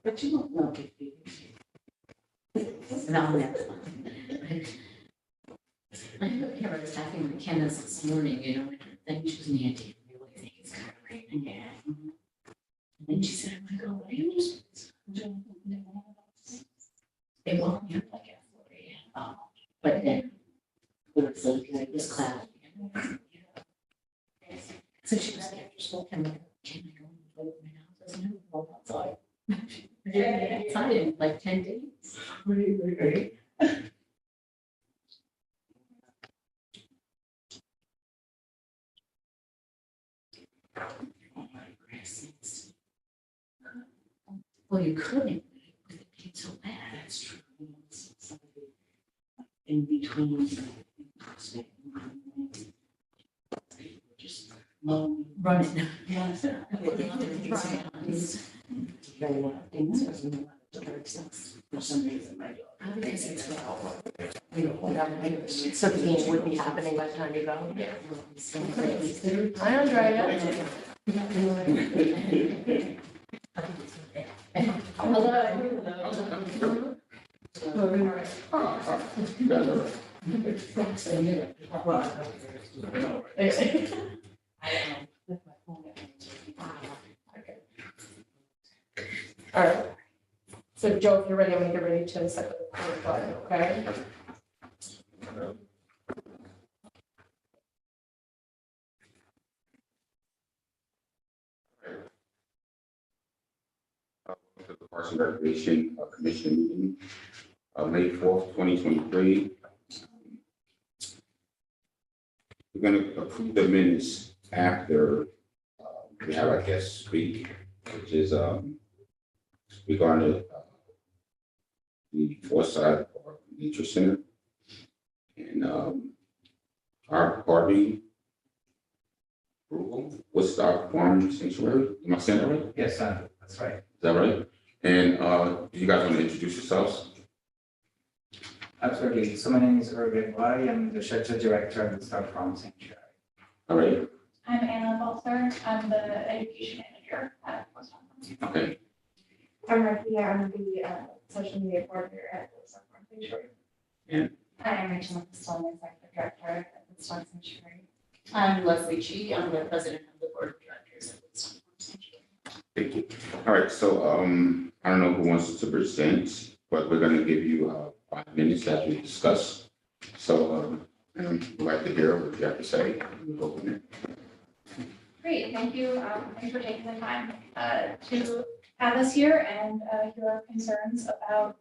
But you don't know. No, that's I was talking to Candace this morning, you know, and her thing, she was Nancy, I really think it's kind of raining, yeah. And then she said, I'm like, oh, what are you just? It won't be like at 4 a.m. But then, it's like this cloud. So she was like, after school, I'm like, can I go and play with my house? I said, no, well, outside. Outside in like 10 days. Right. Well, you couldn't, with it being so bad. That's true. In between. Just Running. yes. Very lot of things, there's a lot of dark stuff for some reason, my dog. I think it's So the game would be happening by the time you go. Yeah. Hi, Andrea. All right. So Joe, if you're ready, I'm gonna get ready to set the record button, okay? To the Parks and Recreation Commission meeting, May 4th, 2023. We're going to approve the minutes after we have our guest speak, which is regarding the Forsyth Park Nature Center and our party approval, Woodstock Farm Sanctuary. Am I saying that right? Yes, that's right. Is that right? And do you guys want to introduce yourselves? Absolutely. So my name is Irvin Wai. I'm the Shelter Director of the Star Farm Sanctuary. All right, I'm Anna Balser. I'm the Education Manager at West Hong okay. I'm Rakia, I'm the social media coordinator at the Star Farm Sanctuary. Hi, I'm Rachel Stone, Executive Director at the Star Sanctuary. I'm Leslie Chi, I'm the president of the board of directors of the Sun Farm Sanctuary. Thank you. All right, so I don't know who wants to present, but we're gonna give you 5 minutes as we discuss. So I'd like to hear what you have to say. We'll go from there. Great, thank you. Thanks for taking the time to have us here and hear our concerns about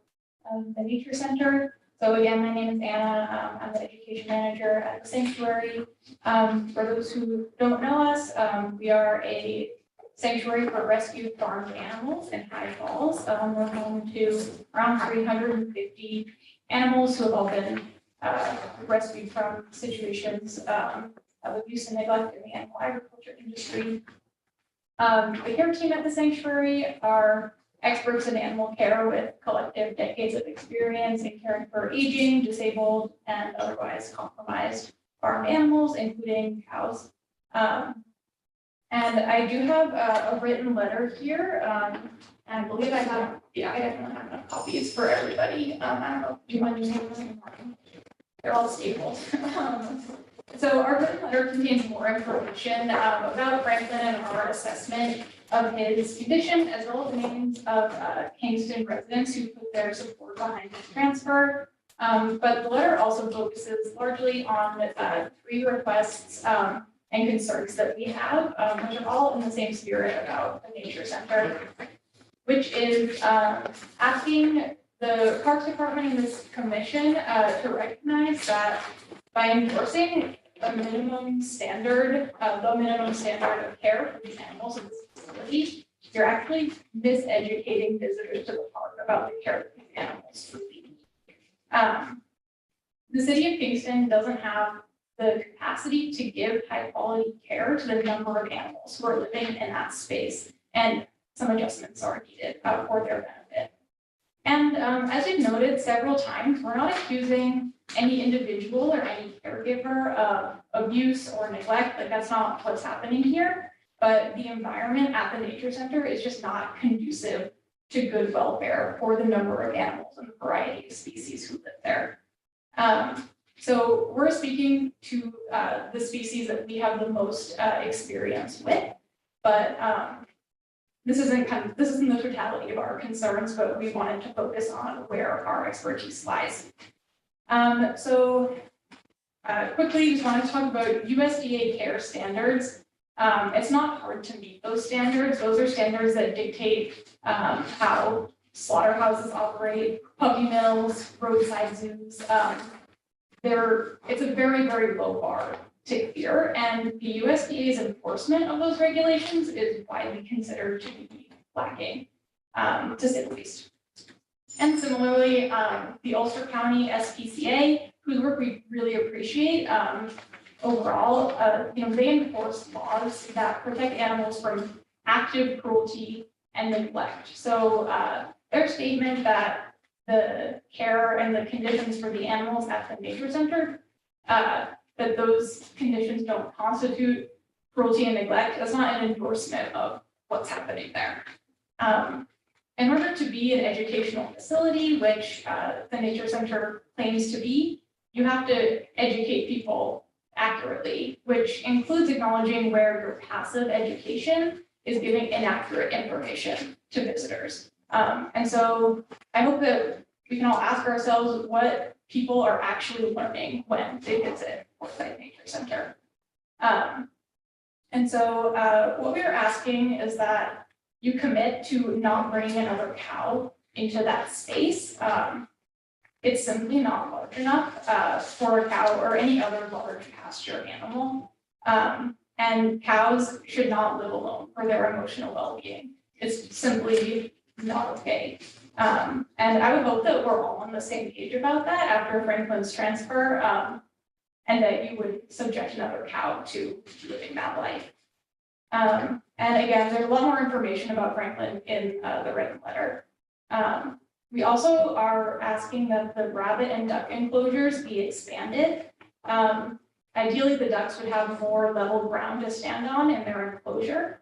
the Nature Center. So again, my name is Anna. I'm the Education Manager at the Sanctuary. For those who don't know us, we are a sanctuary for rescued farmed animals in High Falls. We're home to around 350 animals who have all been rescued from situations of abuse and neglect in the animal agriculture industry. The care team at the sanctuary are experts in animal care with collective decades of experience in caring for aging, disabled, and otherwise compromised farm animals, including cows. And I do have a written letter here, and I believe I have, I definitely have enough copies for everybody. I don't know, do you mind using them? They're all stapled. So our written letter contains more information about Franklin and our assessment of his condition, as well as the names of Kingston residents who put their support behind his transfer. But the letter also focuses largely on 3 requests and concerns that we have, which are all in the same spirit about the Nature Center, which is asking the Parks Department and this commission to recognize that by endorsing a minimum standard, the minimum standard of care for these animals in this facility, you're actually miseducating visitors to the park about the care that these animals receive. The city of Kingston doesn't have the capacity to give high quality care to the number of animals who are living in that space, and some adjustments are needed for their benefit. And as we've noted several times, we're not accusing any individual or any caregiver of abuse or neglect. Like, that's not what's happening here. but the environment at the nature center is just not conducive to good welfare for the number of animals and the variety of species who live there. So we're speaking to the species that we have the most experience with, but this isn't the totality of our concerns, but we wanted to focus on where our expertise lies. Quickly, just wanted to talk about USDA care standards. It's not hard to meet those standards. Those are standards that dictate how slaughterhouses operate, puppy mills, roadside zoos. It's a very, very low bar to clear, and the USDA's enforcement of those regulations is widely considered to be lacking, to say the least. And similarly, the Ulster County SPCA, whose work we really appreciate, overall, they enforce laws that protect animals from active cruelty and neglect. So their statement that the care and the conditions for the animals at the nature center, that those conditions don't constitute cruelty and neglect, that's not an endorsement of what's happening there. In order to be an educational facility, which the nature center claims to be, you have to educate people accurately, which includes acknowledging where your passive education is giving inaccurate information to visitors. And so I hope that we can all ask ourselves what people are actually learning when they visit Forsyth Nature Center. And so what we are asking is that you commit to not bringing another cow into that space. It's simply not large enough for a cow or any other large pasture animal. And cows should not live alone for their emotional well-being. It's simply not okay. And I would hope that we're all on the same page about that after Franklin's transfer, and that you would subject another cow to living that life. And again, there's a lot more information about Franklin in the written letter. We also are asking that the rabbit and duck enclosures be expanded. Ideally, the ducks would have more level ground to stand on in their enclosure,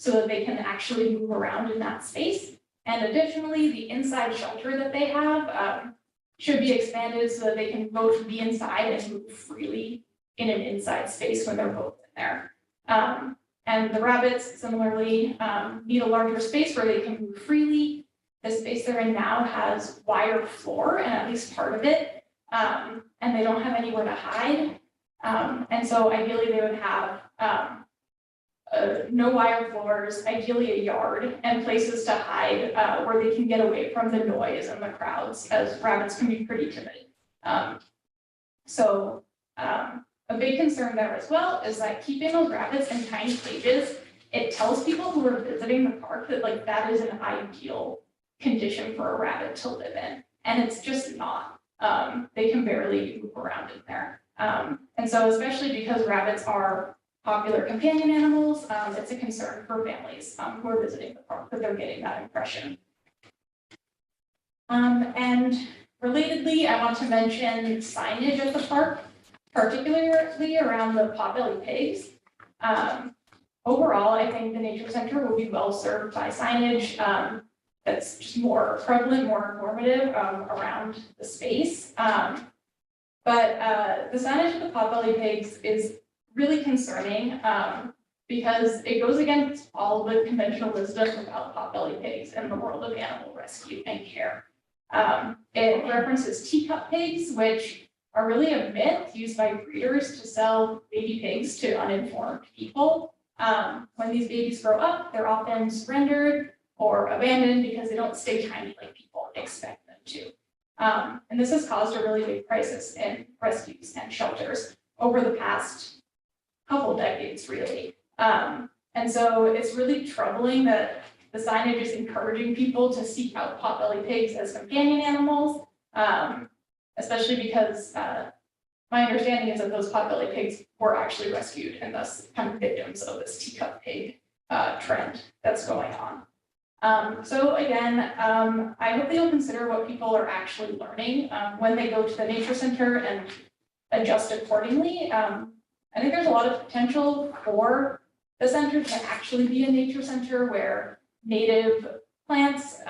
so that they can actually move around in that space. And additionally, the inside shelter that they have should be expanded so that they can both be inside and move freely in an inside space when they're both in there. And the rabbits similarly need a larger space where they can move freely. The space they're in now has wire floor and at least part of it, and they don't have anywhere to hide. And so ideally they would have no wire floors, ideally a yard, and places to hide where they can get away from the noise and the crowds, as rabbits can be pretty timid. A big concern there as well is that keeping those rabbits in tiny cages, it tells people who are visiting the park that like that is an ideal condition for a rabbit to live in, and it's just not. They can barely move around in there. And so especially because rabbits are popular companion animals, it's a concern for families who are visiting the park that they're getting that impression. And relatedly, I want to mention signage at the park, particularly around the potbelly pigs. Overall, I think the nature center will be well served by signage that's just more prevalent, more informative around the space. But the signage of the potbelly pigs is really concerning because it goes against all the conventional wisdom about potbelly pigs in the world of animal rescue and care. It references teacup pigs, which are really a myth used by breeders to sell baby pigs to uninformed people. When these babies grow up, they're often surrendered or abandoned because they don't stay tiny like people expect them to. And this has caused a really big crisis in rescues and shelters over the past couple decades, really. And so it's really troubling that the signage is encouraging people to seek out potbelly pigs as companion animals, especially because my understanding is that those potbelly pigs were actually rescued and thus kind of victims of this teacup pig trend that's going on. So again, I hope that you'll consider what people are actually learning when they go to the nature center and adjust accordingly. I think there's a lot of potential for the center can actually be a nature center where native plants,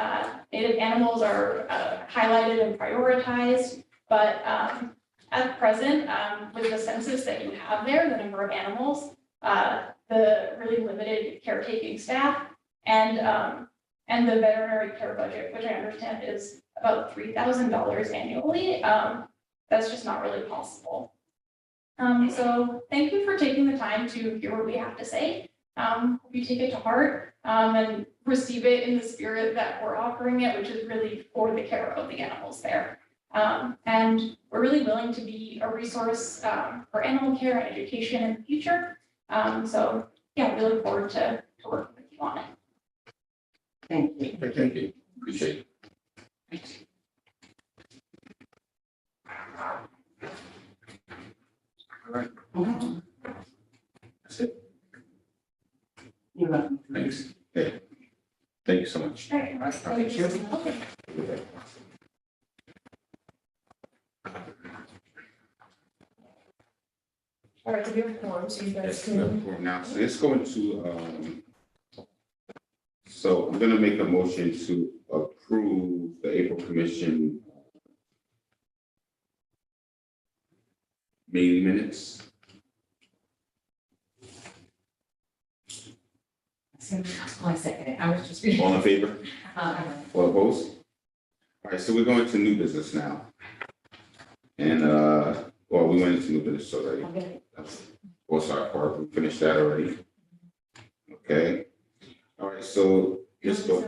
native animals are highlighted and prioritized. But at present, with the census that you have there, the number of animals, the really limited caretaking staff, and the veterinary care budget, which I understand is about $3,000 annually, that's just not really possible. So thank you for taking the time to hear what we have to say. Hope you take it to heart, and receive it in the spirit that we're offering it, which is really for the care of the animals there. And we're really willing to be a resource for animal care and education in the future. So yeah, we look forward to working with you on it. Thank you. Thank you, appreciate it. All right, that's it, You're welcome. thanks. Yeah. Thank you so much. All right. Thank you. Okay. All right, so we have a form, so you guys Yes, can. for now, so let's go into, so I'm gonna make a motion to approve the April Commission meeting minutes. Oh, I second it. I was just reading. All in favor? All opposed? All right, so we're going to new business now. And, well, we went into new business already. Okay. Oh, sorry, Barb, we finished that already. Okay. All right, so let's go.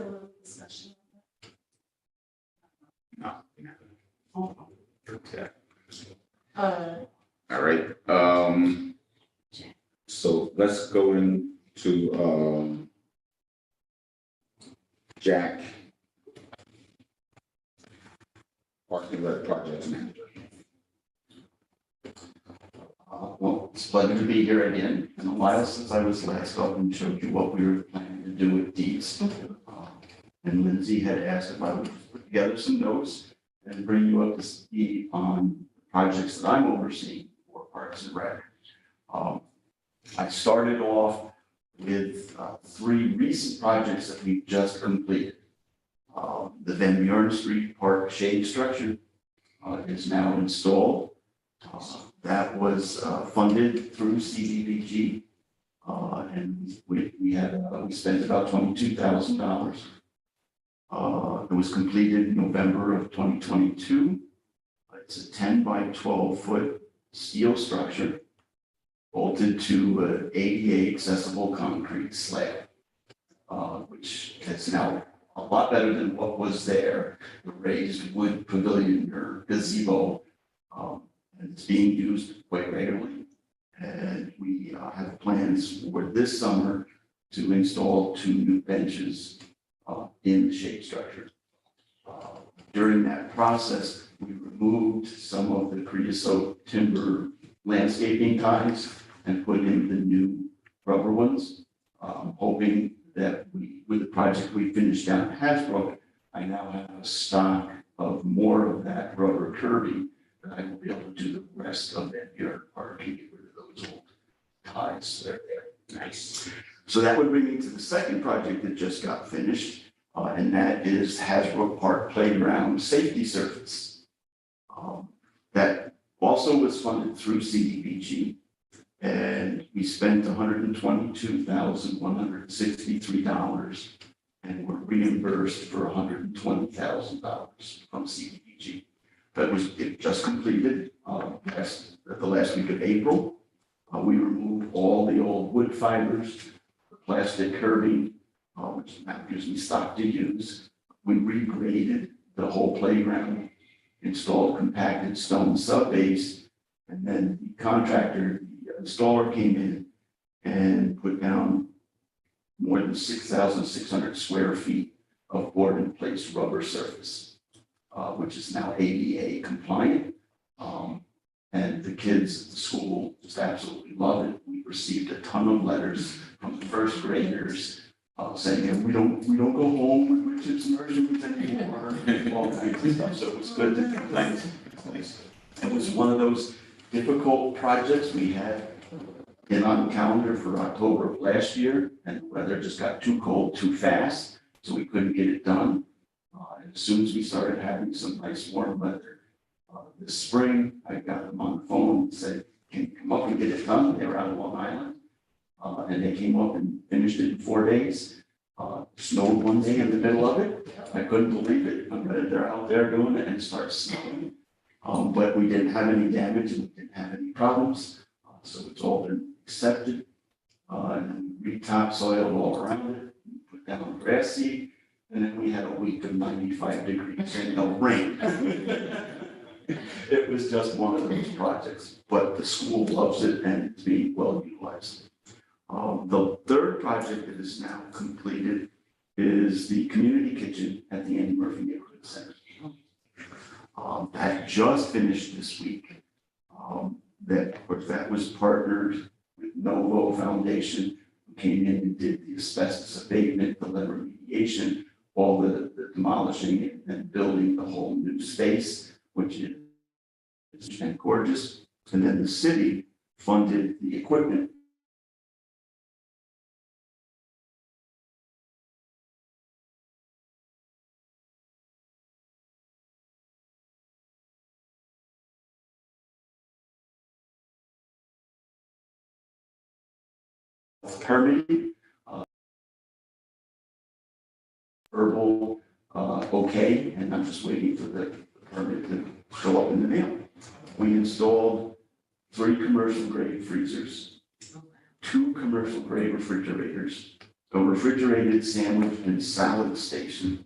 No. we're not Oh, gonna do that. Uh, All right, so let's go into, Jack. Parks and Rec Project Manager. Well, it's a pleasure to be here again. It's been a while since I was last up and showed you what we were planning to do with Deeds. And Lindsay had asked if I would put together some notes and bring you up to speed on projects that I'm overseeing for Parks and Rec. I started off with 3 recent projects that we've just completed. The Van Buren Street Park shade structure is now installed. That was funded through CDBG, and we spent about $22,000. It was completed in November of 2022. It's a 10 by 12 foot steel structure bolted to an ADA accessible concrete slab, which is now a lot better than what was there, the raised wood pavilion or gazebo. It's being used quite regularly. And we have plans for this summer to install 2 new benches in the shade structure. During that process, we removed some of the creosote timber landscaping ties and put in the new rubber ones. Hoping that with the project we finished down at Hasbrook, I now have a stock of more of that rubber curbing that I will be able to do the rest of that yard park and get rid of those old ties that are there. Nice. So that would bring me to the second project that just got finished, and that is Hasbrook Park Playground Safety Surface. That also was funded through CDBG, and we spent $122,163 and were reimbursed for $120,000 from CDBG. It just completed the last week of April. We removed all the old wood fibers, the plastic curbing, which now gives me stock to use. We regraded the whole playground, installed compacted stone subbase, and then the contractor, the installer came in and put down more than 6,600 square feet of board in place rubber surface, which is now ADA compliant. And the kids at the school just absolutely love it. We received a ton of letters from the first graders saying, "Yeah, we don't go home with wood chips immersion anymore," all kinds of stuff. So it was good to nice. It was one of those difficult projects. We had in on the calendar for October of last year, and the weather just got too cold too fast, so we couldn't get it done. And as soon as we started having some nice warm weather this spring, I got them on the phone and said, can you come up and get it done? They were out of Long Island. And they came up and finished it in 4 days. Snowed one day in the middle of it. I couldn't believe it. They're out there doing it and it starts snowing. But we didn't have any damage and we didn't have any problems. So it's all been accepted. And re-topsoiled all around it, put down grass seed. And then we had a week of 95 degrees and no rain. It was just one of those projects, but the school loves it and it's being well utilized. The third project that is now completed is the community kitchen at the Andy Murphy Neighborhood Center. That just finished this week. That was partnered with Novo Foundation, who came in and did the asbestos abatement, the lead remediation, all the demolishing and building the whole new space, which is gorgeous. And then the city funded the equipment. Permitting, verbal, okay, and I'm just waiting for the permit to show up in the mail. We installed 3 commercial grade freezers, 2 commercial grade refrigerators, a refrigerated sandwich and salad station,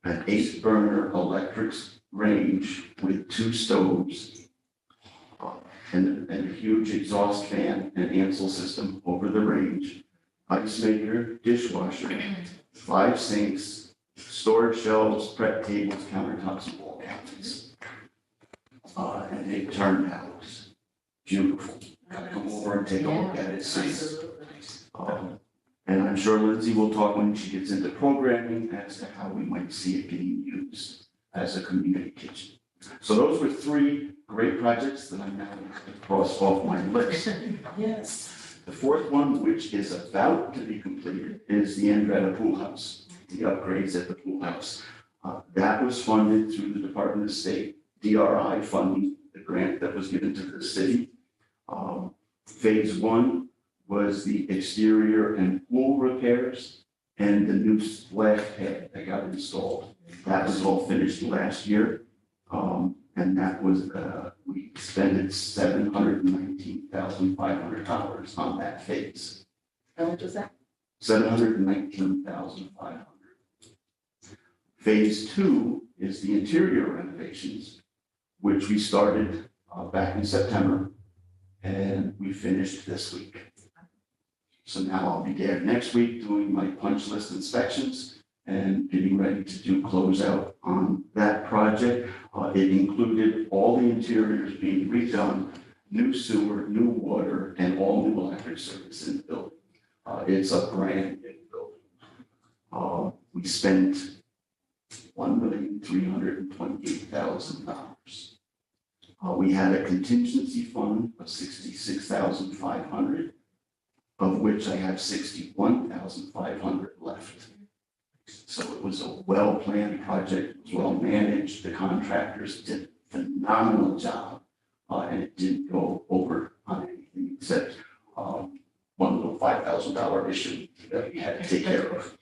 an 8-burner electric range with 2 stoves, and a huge exhaust fan and Ansel system over the range, ice maker, dishwasher, 5 sinks, storage shelves, prep tables, countertops, and wall cabinets. And it turned out beautiful. Gotta come over and take a look at it, see. And I'm sure Lindsay will talk when she gets into programming as to how we might see it getting used as a community kitchen. So those were 3 great projects that I'm now going to cross off my list. Yes. The 4th one, which is about to be completed, is the Andretta Pool House, the upgrades at the pool house. That was funded through the Department of State, DRI funding, the grant that was given to the city. Phase 1 was the exterior and pool repairs and the new splash pad that got installed. That was all finished last year. And that was, we expended $719,500 on that phase. How much was that? $719,500. Phase 2 is the interior renovations, which we started back in September, and we finished this week. So now I'll be there next week doing my punch list inspections and getting ready to do closeout on that project. It included all the interiors being redone, new sewer, new water, and all new electric service in the building. It's a brand new building. We spent $1,328,000. We had a contingency fund of $66,500, of which I have $61,500 left. So it was a well-planned project, it was well-managed, the contractors did a phenomenal job, and it didn't go over on anything except one little $5,000 issue that we had to take care of.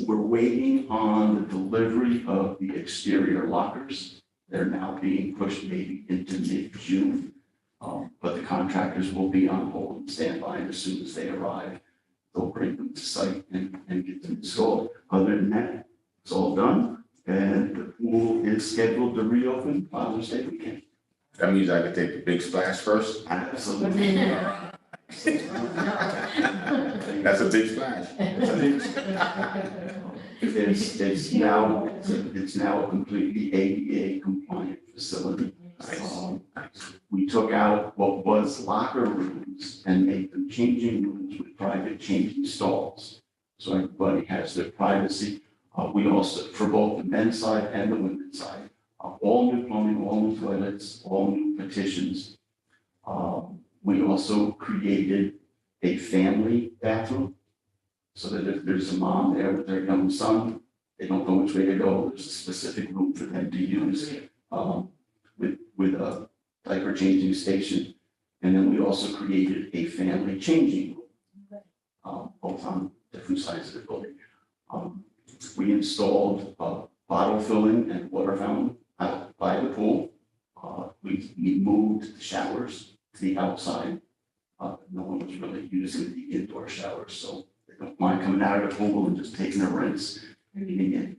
We're waiting on the delivery of the exterior lockers. They're now being pushed maybe into mid-June, but the contractors will be on hold and standby, and as soon as they arrive, they'll bring them to site and get them installed. Other than that, it's all done, and the pool is scheduled to reopen Father's Day weekend. That means I could take the big splash first? Absolutely. That's a big splash. It's now a completely ADA compliant facility. We took out what was locker rooms and made them changing rooms with private changing stalls. So everybody has their privacy. We also, for both the men's side and the women's side, all new plumbing, all new toilets, all new petitions. We also created a family bathroom so that if there's a mom there with their young son, they don't know which way to go. There's a specific room for them to use with a diaper changing station. And then we also created a family changing room, both on different sides of the building. We installed a bottle filling and water fountain out by the pool. We moved the showers to the outside. No one was really using the indoor showers, so they don't mind coming out of the pool and just taking a rinse and getting in.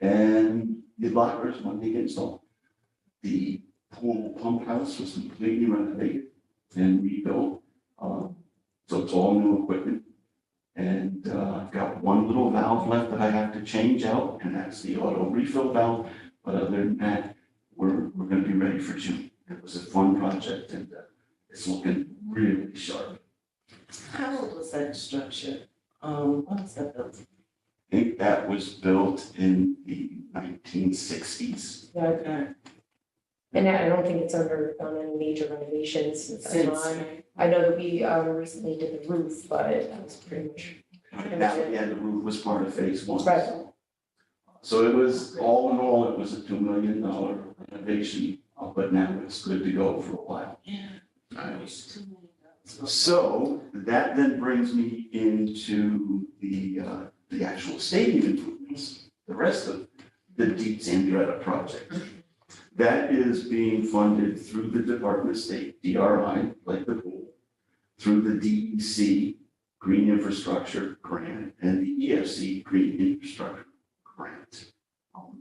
And the lockers, when they get installed, the pool pump house was completely renovated and rebuilt. So it's all new equipment. And I've got one little valve left that I have to change out, and that's the auto refill valve. But other than that, we're going to be ready for June. It was a fun project, and it's looking really sharp. How old was that structure? When was that built? I think that was built in the 1960s. Okay. And I don't think it's undergone any major renovations since that Since, time. I know that we recently did the roof, but that was pretty much. Yeah, the roof was part of phase one. Right. So it was, all in all, it was a $2 million renovation, but now it's good to go for a while. Yeah. Nice. So that then brings me into the actual stadium improvements, the rest of the Dietz Andretta project. That is being funded through the Department of State, DRI, like the pool, through the DEC Green Infrastructure Grant and the EFC Green Infrastructure Grant.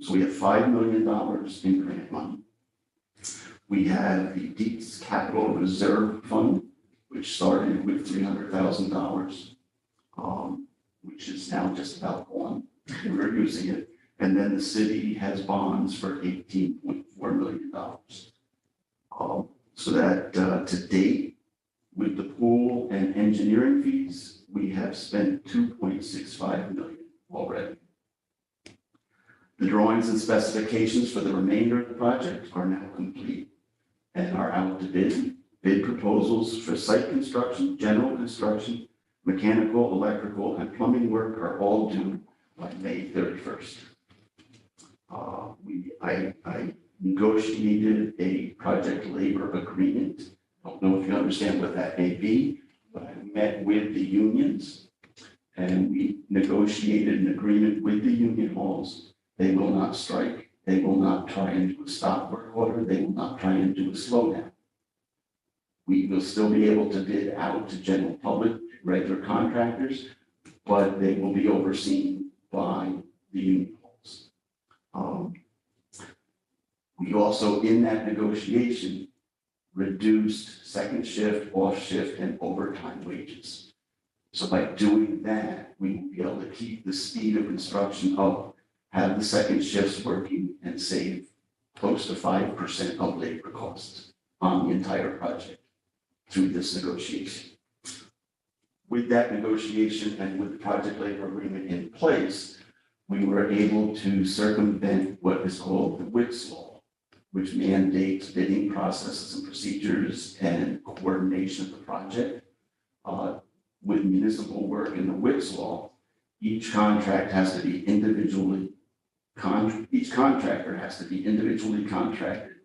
So we have $5 million in grant money. We have the Dietz Capital Reserve Fund, which started with $300,000, which is now just about gone. We're using it. And then the city has bonds for $18.4 million. So that to date, with the pool and engineering fees, we have spent $2.65 million already. The drawings and specifications for the remainder of the project are now complete and are out to bid. Bid proposals for site construction, general construction, mechanical, electrical, and plumbing work are all due by May 31st. I negotiated a project labor agreement. I don't know if you understand what that may be, but I met with the unions and we negotiated an agreement with the union halls. They will not strike. They will not try and do a stop work order. They will not try and do a slowdown. We will still be able to bid out to general public, regular contractors, but they will be overseen by the union halls. We also, in that negotiation, reduced second shift, off shift, and overtime wages. So by doing that, we will be able to keep the speed of construction up, have the second shifts working, and save close to 5% of labor costs on the entire project through this negotiation. With that negotiation and with the project labor agreement in place, we were able to circumvent what is called the WITS law, which mandates bidding processes and procedures and coordination of the project. With municipal work in the WITS law, each contract has to be individually, each contractor has to be individually contracted,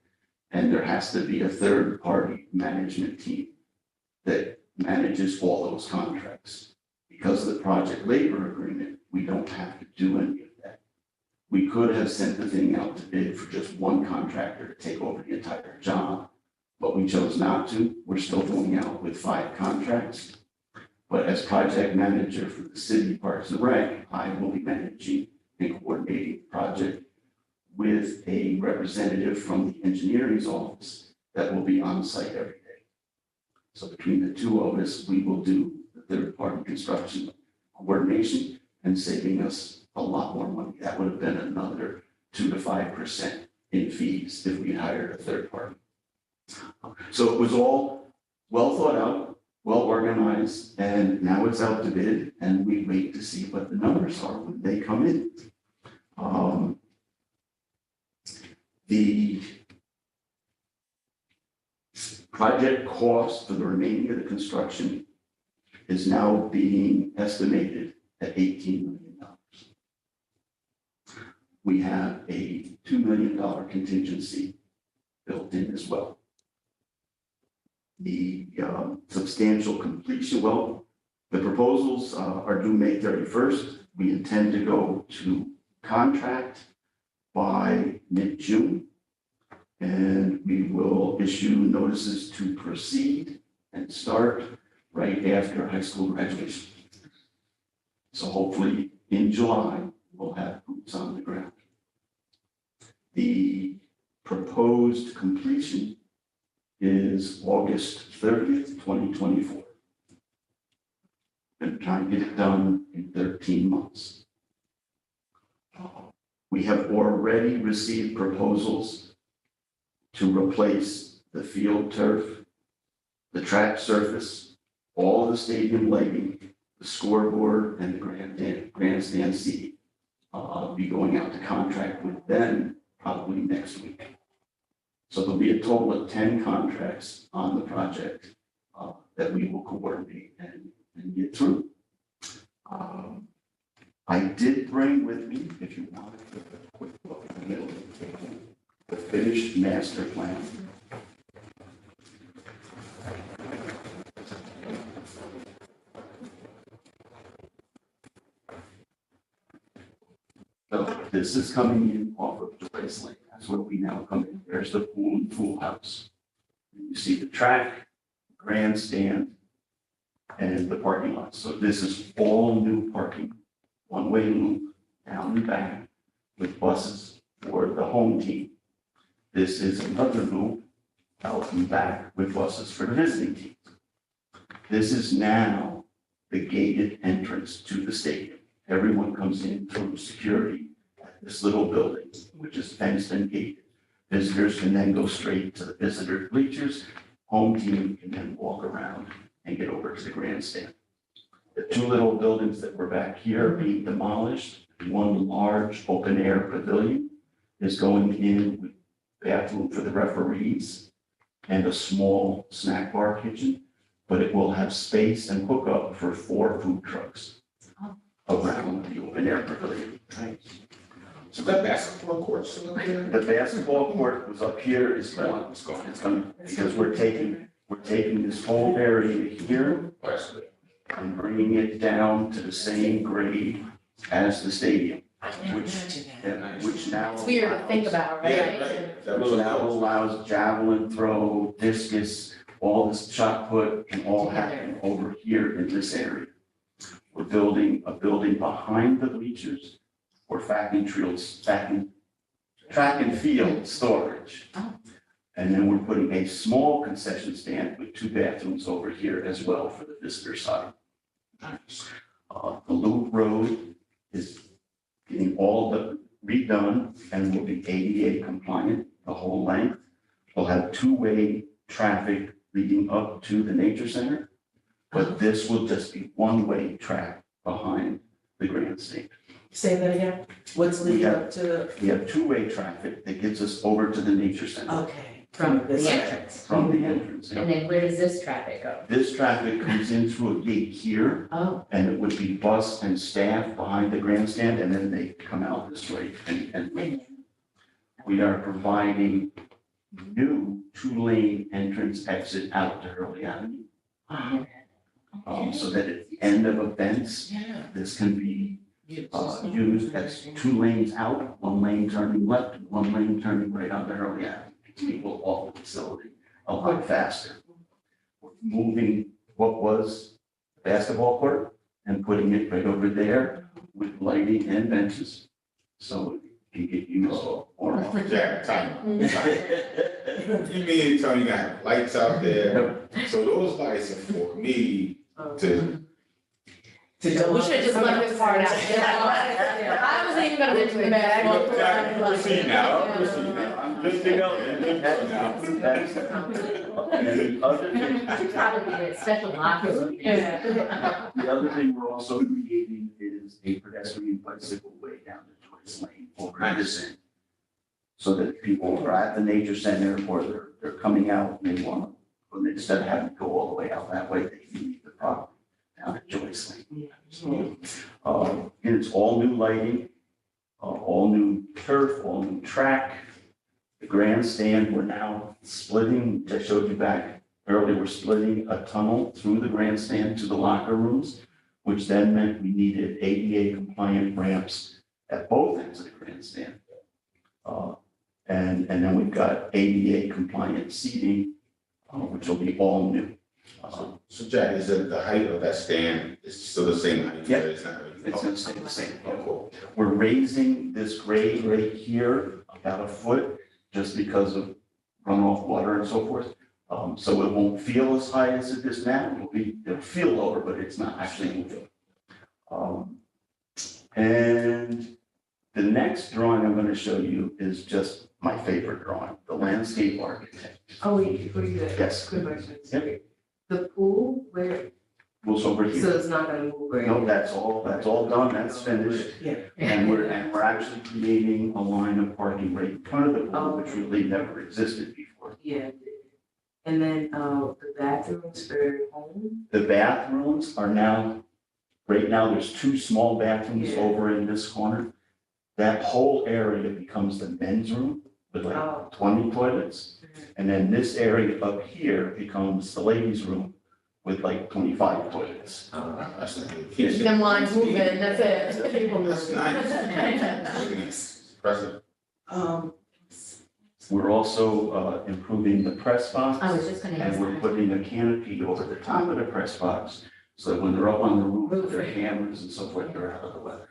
and there has to be a third-party management team that manages all those contracts. Because of the project labor agreement, we don't have to do any of that. We could have sent the thing out to bid for just one contractor to take over the entire job, but we chose not to. We're still going out with 5 contracts. But as project manager for the city Parks and Rec, I will be managing and coordinating the project with a representative from the engineering's office that will be on site every day. So between the two of us, we will do the third-party construction coordination and saving us a lot more money. That would have been another 2 to 5% in fees if we hired a third party. So it was all well thought out, well organized, and now it's out to bid, and we wait to see what the numbers are when they come in. The project cost for the remaining of the construction is now being estimated at $18 million. We have a $2 million contingency built in as well. The substantial completion, well, the proposals are due May 31st. We intend to go to contract by mid-June. And we will issue notices to proceed and start right after high school graduation. So hopefully in July, we'll have boots on the ground. The proposed completion is August 30th, 2024. And trying to get it done in 13 months. We have already received proposals to replace the field turf, the track surface, all the stadium lighting, the scoreboard, and the grandstand seating. I'll be going out to contract with them probably next week. So there'll be a total of 10 contracts on the project that we will coordinate and get through. I did bring with me, if you want, a quick look at the finished master plan. So this is coming in off of Joyce Lane. That's where we now come in. There's the pool and pool house. You see the track, grandstand, and the parking lot. So this is all new parking, one-way loop down and back with buses for the home team. This is another loop out and back with buses for the visiting team. This is now the gated entrance to the stadium. Everyone comes in through security at this little building, which is fenced and gated. Visitors can then go straight to the visitor bleachers. Home team can then walk around and get over to the grandstand. The two little buildings that were back here are being demolished. One large open air pavilion is going in with bathroom for the referees and a small snack bar kitchen, but it will have space and hookup for 4 food trucks around the open air pavilion. Right? So that basketball court still up there? The basketball court was up here is gone. It's gone. It's gone because we're taking this whole area here and bringing it down to the same grade as the stadium, which now. It's weird to think about, right? Yeah, right. That Which now allows javelin throw, discus, all this shot put can all happen over here in this area. We're building a building behind the bleachers for track and field storage. Oh. And then we're putting a small concession stand with 2 bathrooms over here as well for the visitor side. The loop road is getting all redone and will be ADA compliant the whole length. We'll have 2-way traffic leading up to the nature center, but this will just be 1-way track behind the grandstand. Say that again. What's leading up to, We have 2-way traffic that gets us over to the nature center okay. From This the way. entrance. from the entrance. And then where does this traffic go? This traffic comes in through a gate here, Oh, and it would be bus and staff behind the grandstand, and then they come out this way and we are providing new 2-lane entrance exit out to Hurley Avenue. So that at the end of events, Yeah. this can be used as 2 lanes out, 1 lane turning left, 1 lane turning right onto Hurley Avenue. People off the facility a lot faster. We're moving what was the basketball court and putting it right over there with lighting and benches. So it can get used more often. Yeah, time. You mean to tell me you got lights out there? So those lights are for me to. We should have just left this part out. I wasn't even gonna mention the basketball. Proceed now, proceed now. I'm just thinking out there. That's- And the other thing, probably a special locker. the other thing we're also creating is a pedestrian bicycle way down to Joyce Lane over this end. So that people are at the nature center or they're coming out and they want to But instead of having to go all the way out that way, they can leave the property down at Joyce Lane. So, and it's all new lighting, all new turf, all new track. The grandstand, we're now splitting, I showed you back earlier, we're splitting a tunnel through the grandstand to the locker rooms, which then meant we needed ADA compliant ramps at both ends of the grandstand. And then we've got ADA compliant seating, which will be all new. So Jack, is it the height of that stand is still the same height? Yeah. It's not. It's gonna stay the same. Oh, cool. We're raising this grade right here about a foot, just because of runoff water and so forth. So it won't feel as high as it is now. It'll feel lower, but it's not actually moving. And the next drawing I'm gonna show you is just my favorite drawing, the landscape architect. Oh, wait, before you do that. Yes. Quick question. Yep. The pool, where, Goes over so here. it's not gonna move right? No, that's all done, that's finished. Yeah. And we're actually creating a line of parking right in front of the pool, which really never existed before. Yeah. And then, the bathrooms for home? The bathrooms are now, right now, there's 2 small bathrooms Yeah. over in this corner. That whole area becomes the men's room with like Oh. 20 toilets. And then this area up here becomes the ladies' room with like 25 toilets. That's not. Keep them lines moving, that's it. Keep them That's moving. nice. Impressive. We're also improving the press box. I was just gonna ask And we're that. putting a canopy over the top of the press box, so that when they're up on the roof with their cameras and so forth, they're out of the weather.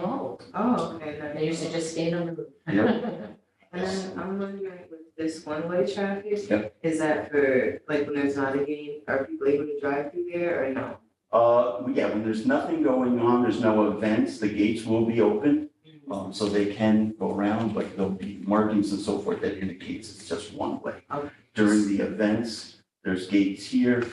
Oh, Oh, okay. that they used to makes just stand on the roof. Yep. And then I'm wondering with this one-way traffic, Yep. is that for, like, when there's not a game, are people able to drive through there or no? Yeah, when there's nothing going on, there's no events, the gates will be open, so they can go around, but there'll be markings and so forth that indicates it's just one way. Okay. During the events, there's gates here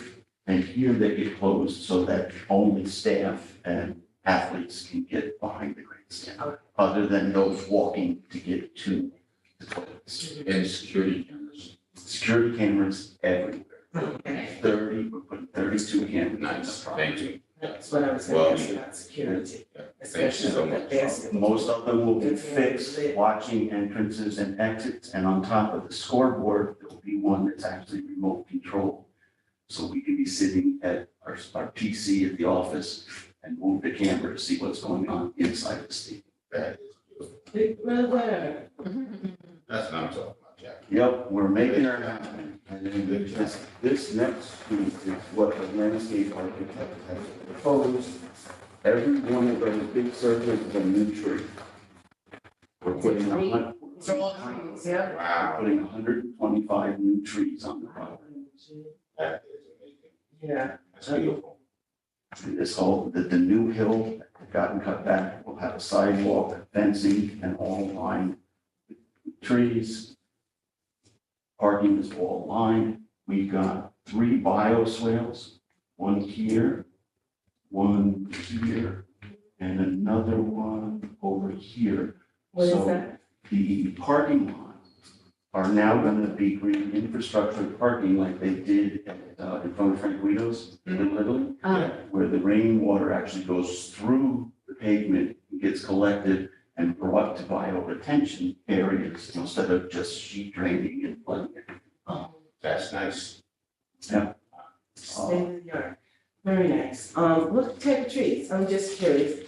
and here that get closed so that only staff and athletes can get behind the grandstand, Okay. other than those walking to get to the toilets. And security cameras. Security cameras everywhere. Okay. 30, we're putting 32 cameras. Nice, thank you. That's what I was Well, gonna ask about security, Yeah, thank you especially so with the much. basketball. Most of them will be fixed, watching entrances and exits, and on top of the scoreboard, there'll be one that's actually remote control. So we can be sitting at our PC at the office and move the camera to see what's going on inside the stadium. That is beautiful. Big brother. That's what I'm talking about, Jack. Yep, we're making our happen. And then this next sheet is what the landscape architect has proposed. Every one of those big circles is a new tree. We're putting a hun- These are all trees, yeah. we're Wow, putting 125 new trees on the property. that is amazing. Yeah. That's beautiful. And this whole, the new hill that gotten cut back will have a sidewalk, fencing, and all lined with trees. Parking is all lined. We've got 3 bioswales, one here, one here, and another one over here. What is So that? The parking lots are now gonna be green infrastructure parking like they did at, in front of Frank Guido's in Italy, where the rainwater actually goes through the pavement, gets collected and brought to bioretention areas instead of just sheet draining and flooding it. That's nice. State of the art. Very nice. What type of trees? I'm just curious.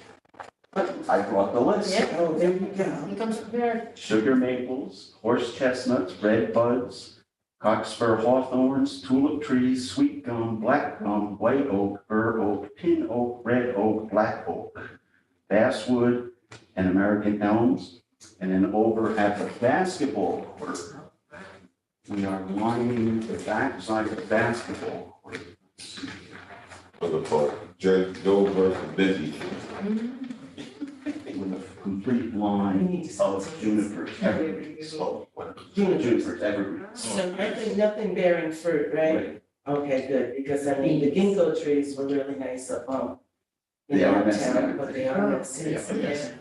I brought the list. Yeah. Oh, there you go. He comes prepared. Sugar maples, horse chestnuts, red buds, cockspur hawthorns, tulip trees, sweet gum, black gum, white oak, bur oak, pin oak, red oak, black oak, basswood, and American elms. And then over at the basketball court, we are lining the backside of the basketball court. For the folk, Joe versus Busy. With a complete line of junipers, evergreens, oh, what, junipers, evergreens. So nothing bearing fruit, right? Right. Okay, good, because I mean, the ginkgo trees were really nice up, They are in messy. town, but they are messy, Yeah. yeah.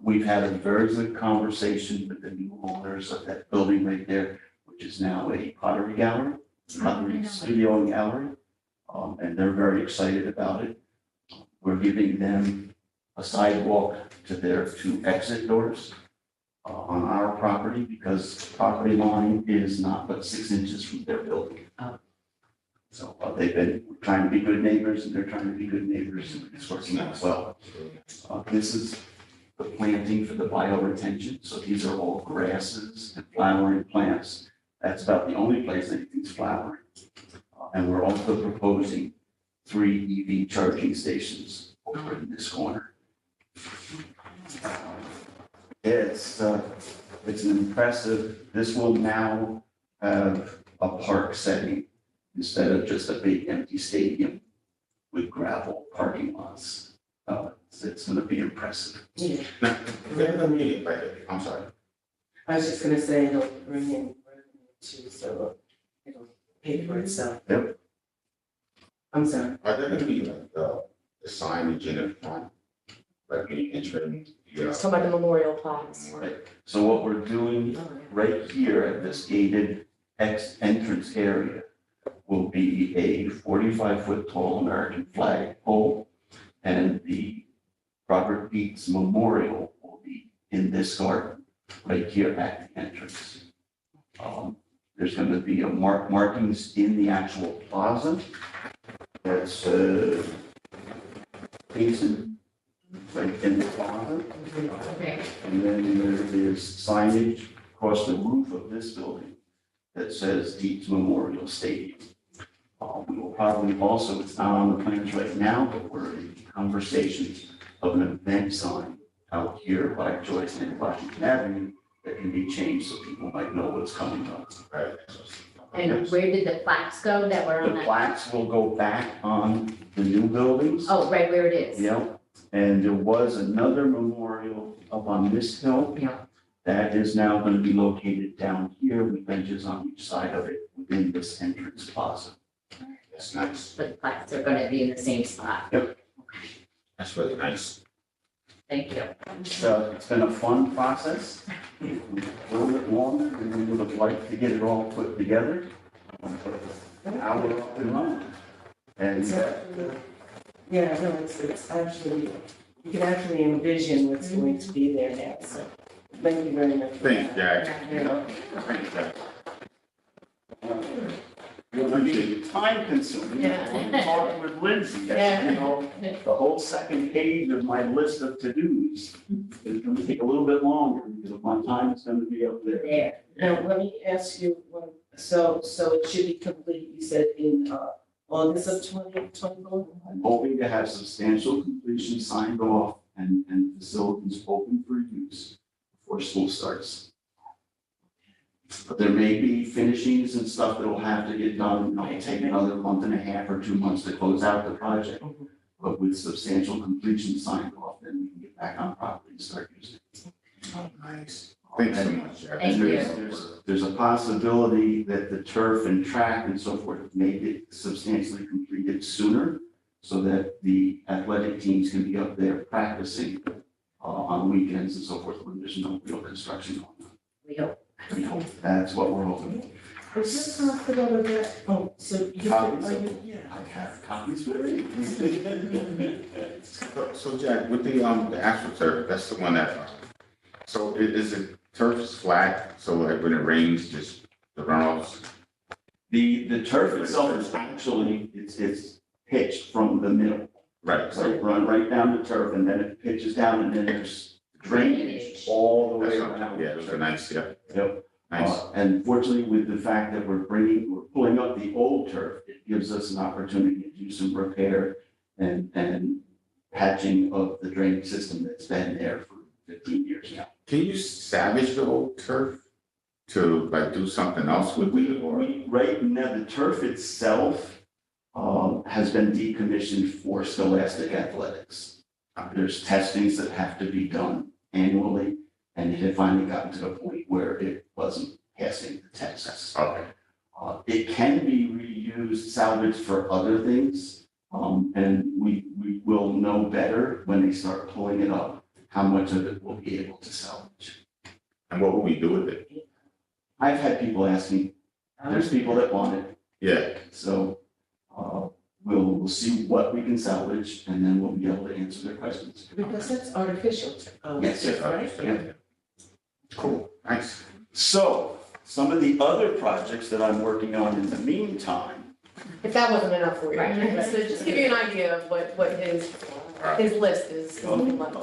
We've had a very good conversation with the new owners of that building right there, which is now a pottery gallery. Studio and Gallery, and they're very excited about it. We're giving them a sidewalk to their 2 exit doors on our property because the property line is not but 6 inches from their building. So they've been trying to be good neighbors and they're trying to be good neighbors and it's working out well. This is the planting for the bioretention. So these are all grasses and flowering plants. That's about the only place anything's flowering. And we're also proposing 3 EV charging stations over in this corner. It's an impressive, this will now have a park setting instead of just a big empty stadium with gravel parking lots. It's gonna be impressive. Yeah, Now, let me, I'm sorry. I was just gonna say it'll bring in revenue too, so it'll pay for itself. Yep. I'm sorry. Are there gonna be like the signage in the front? Like when you enter in, Let's talk about the memorial plaques. Right, so what we're doing right here at this gated entrance area will be a 45-foot tall American flag pole. And the Robert Beats Memorial will be in this garden, right here at the entrance. There's gonna be a markings in the actual plaza. That's facing right in the plaza. Okay. And then there is signage across the roof of this building that says Dietz Memorial Stadium. We will probably also, it's not on the plans right now, but we're in conversations of an event sign out here by Joyce and Washington Avenue that can be changed so people might know what's coming up. right? And where did the plaques go that were on The that? plaques will go back on the new buildings. Oh, right where it is. Yep, and there was another memorial up on this hill. Yeah. That is now going to be located down here with benches on each side of it within this entrance plaza. That's nice. But the plaques are gonna be in the same spot. That's really nice. Thank you. So it's been a fun process, a little bit longer than we would have liked to get it all put together. Now we're up and running. And It's actually, yeah, no, it's actually, you can actually envision what's going to be there now, so thank you very much. for Thanks, that. Jack. Yeah. Thanks, Jack. it'll be time consuming. Yeah. Talking with Lindsay, Yeah. you know, the whole second page of my list of to-dos is gonna take a little bit longer because my time is gonna be up there. There. Now, let me ask you, so it should be complete, you said in August of 2024? I'm hoping to have substantial completion signed off and facilities open for use before school starts. But there may be finishings and stuff that will have to get done, it'll take another month and a half or 2 months to close out the project. But with substantial completion signed off, then we can get back on property and start using it. Nice. Thanks so much, Jack. Thank you. There's a possibility that the turf and track and so forth may get substantially completed sooner so that the athletic teams can be up there practicing on weekends and so forth when there's no real construction going on. We hope. You know, that's what we're hoping for. Is this possible to get, oh, so you, Copies are of- you, yeah. I have copies for you. So Jack, with the actual turf, that's the one that, so is it turf's flat, so like when it rains, just the runoffs? The turf itself is actually, it's pitched from the middle. Right, So it run right down the turf and then it pitches down and then there's drainage all the way that's, around. yeah, those are nice, yeah, Yep. nice. And fortunately, with the fact that we're pulling up the old turf, it gives us an opportunity to do some repair and patching of the drainage system that's been there for 15 years now. Can you salvage the old turf to like do something else with it or? Right now, the turf itself has been decommissioned for Scholastic Athletics. There's testings that have to be done annually, and it had finally gotten to the point where it wasn't passing the tests. Okay, It can be reused, salvaged for other things, and we will know better when they start pulling it up, how much of it we'll be able to salvage. and what will we do with it? I've had people ask me, there's people that want it, Yeah, So, we'll see what we can salvage, and then we'll be able to answer their questions. Because that's artificial, Yes, yes, right? Yeah. cool, nice. So, some of the other projects that I'm working on in the meantime, If that wasn't enough for you, Right. so just give you an idea of what his list is. I only brought a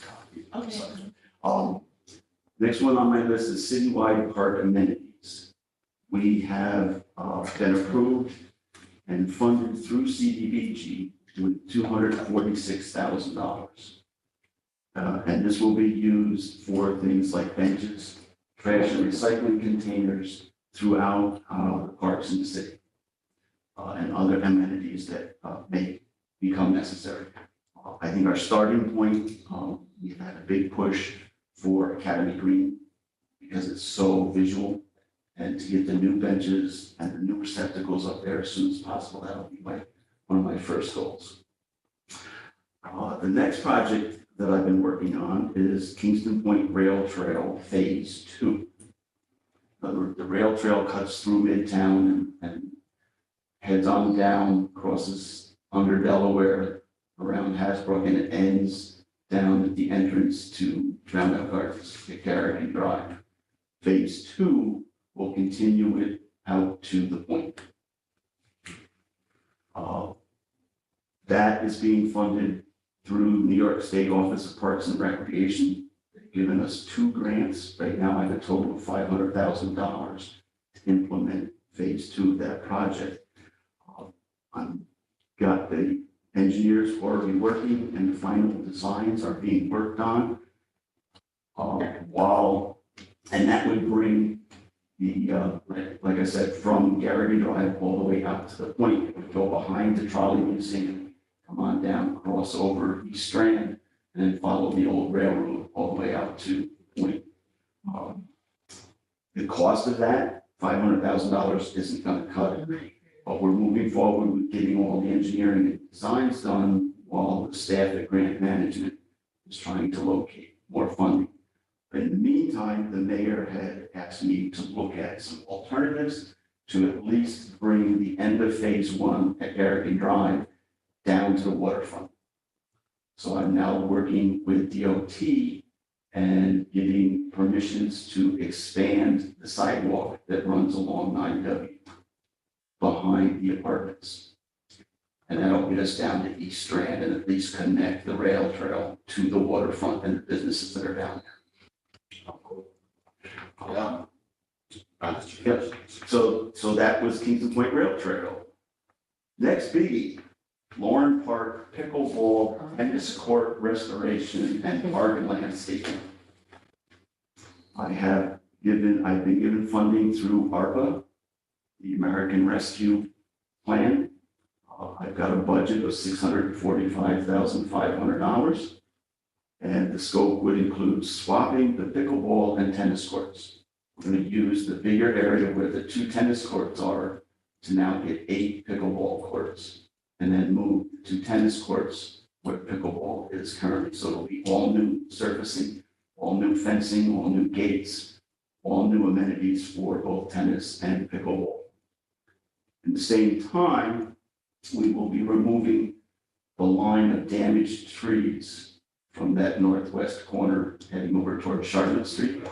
copy. Next one on my list is citywide park amenities. We have been approved and funded through CDBG with $246,000. And this will be used for things like benches, trash and recycling containers throughout the parks in the city. And other amenities that may become necessary. I think our starting point, we've had a big push for Academy Green because it's so visual. And to get the new benches and the new receptacles up there as soon as possible, that'll be one of my first goals. The next project that I've been working on is Kingston Point Rail Trail Phase 2. The rail trail cuts through Midtown and heads on down, crosses under Delaware, around Hasbrook, and it ends down at the entrance to Roundup Gardens at Garrigan Drive. Phase 2 will continue it out to the point. That is being funded through New York State Office of Parks and Recreation. They've given us 2 grants. Right now, I have a total of $500,000 to implement phase 2 of that project. I've got the engineers already working and the final designs are being worked on. And that would bring the, like I said, from Garrigan Drive all the way out to the point. It would go behind the trolley museum, come on down, cross over East Strand, and then follow the old railroad all the way out to the point. The cost of that, $500,000, isn't going to cut it. But we're moving forward with getting all the engineering and designs done while the staff at Grant Management is trying to locate more funding. But in the meantime, the mayor had asked me to look at some alternatives to at least bring the end of phase 1 at Garrigan Drive down to the waterfront. So I'm now working with DOT and getting permissions to expand the sidewalk that runs along 9W behind the apartments. And that'll get us down to East Strand and at least connect the rail trail to the waterfront and the businesses that are down there. Yes, so that was Kingston Point Rail Trail. Next biggie, Lauren Park Pickleball Tennis Court Restoration and Park Landscaping. I've been given funding through ARPA, the American Rescue Plan. I've got a budget of $645,500. And the scope would include swapping the pickleball and tennis courts. We're going to use the bigger area where the 2 tennis courts are to now get 8 pickleball courts. And then move the 2 tennis courts where pickleball is currently. So it'll be all new surfacing, all new fencing, all new gates, all new amenities for both tennis and pickleball. At the same time, we will be removing the line of damaged trees from that northwest corner heading over toward Charlotte Street.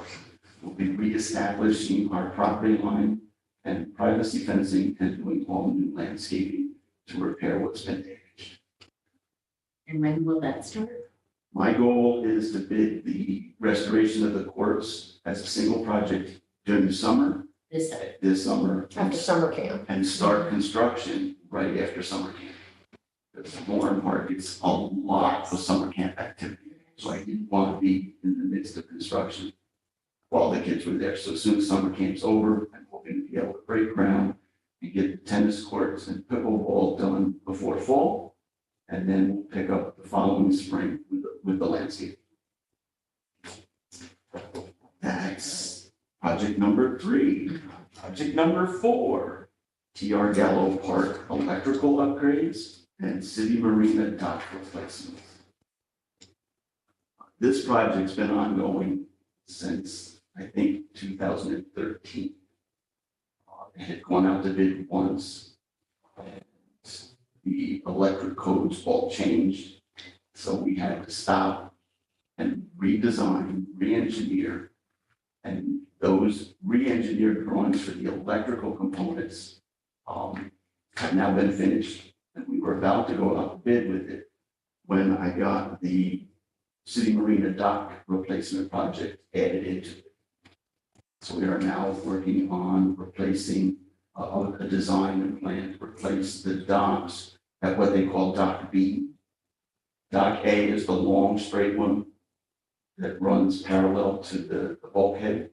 We'll be reestablishing our property line and privacy fencing and doing all new landscaping to repair what's been damaged. And when will that start? My goal is to bid the restoration of the courts as a single project during the summer, this summer. After summer camp. And start construction right after summer camp. Because Lauren Park gets a lot of summer camp activity. So I didn't want to be in the midst of construction while the kids were there. So as soon as summer camp's over, I'm hoping to be able to break ground and get the tennis courts and pickleball done before fall. And then we'll pick up the following spring with the landscape. That's project number 3. Project number 4, TR Gallo Park electrical upgrades and City Marina dock replacements. This project's been ongoing since, I think, 2013. It had gone out to bid once. And the electric codes all changed, so we had to stop and redesign, re-engineer. And those re-engineered drawings for the electrical components have now been finished. And we were about to go out to bid with it when I got the City Marina dock replacement project added into it. So we are now working on replacing a design and plan to replace the docks at what they call Dock B. Dock A is the long straight one that runs parallel to the bulkhead.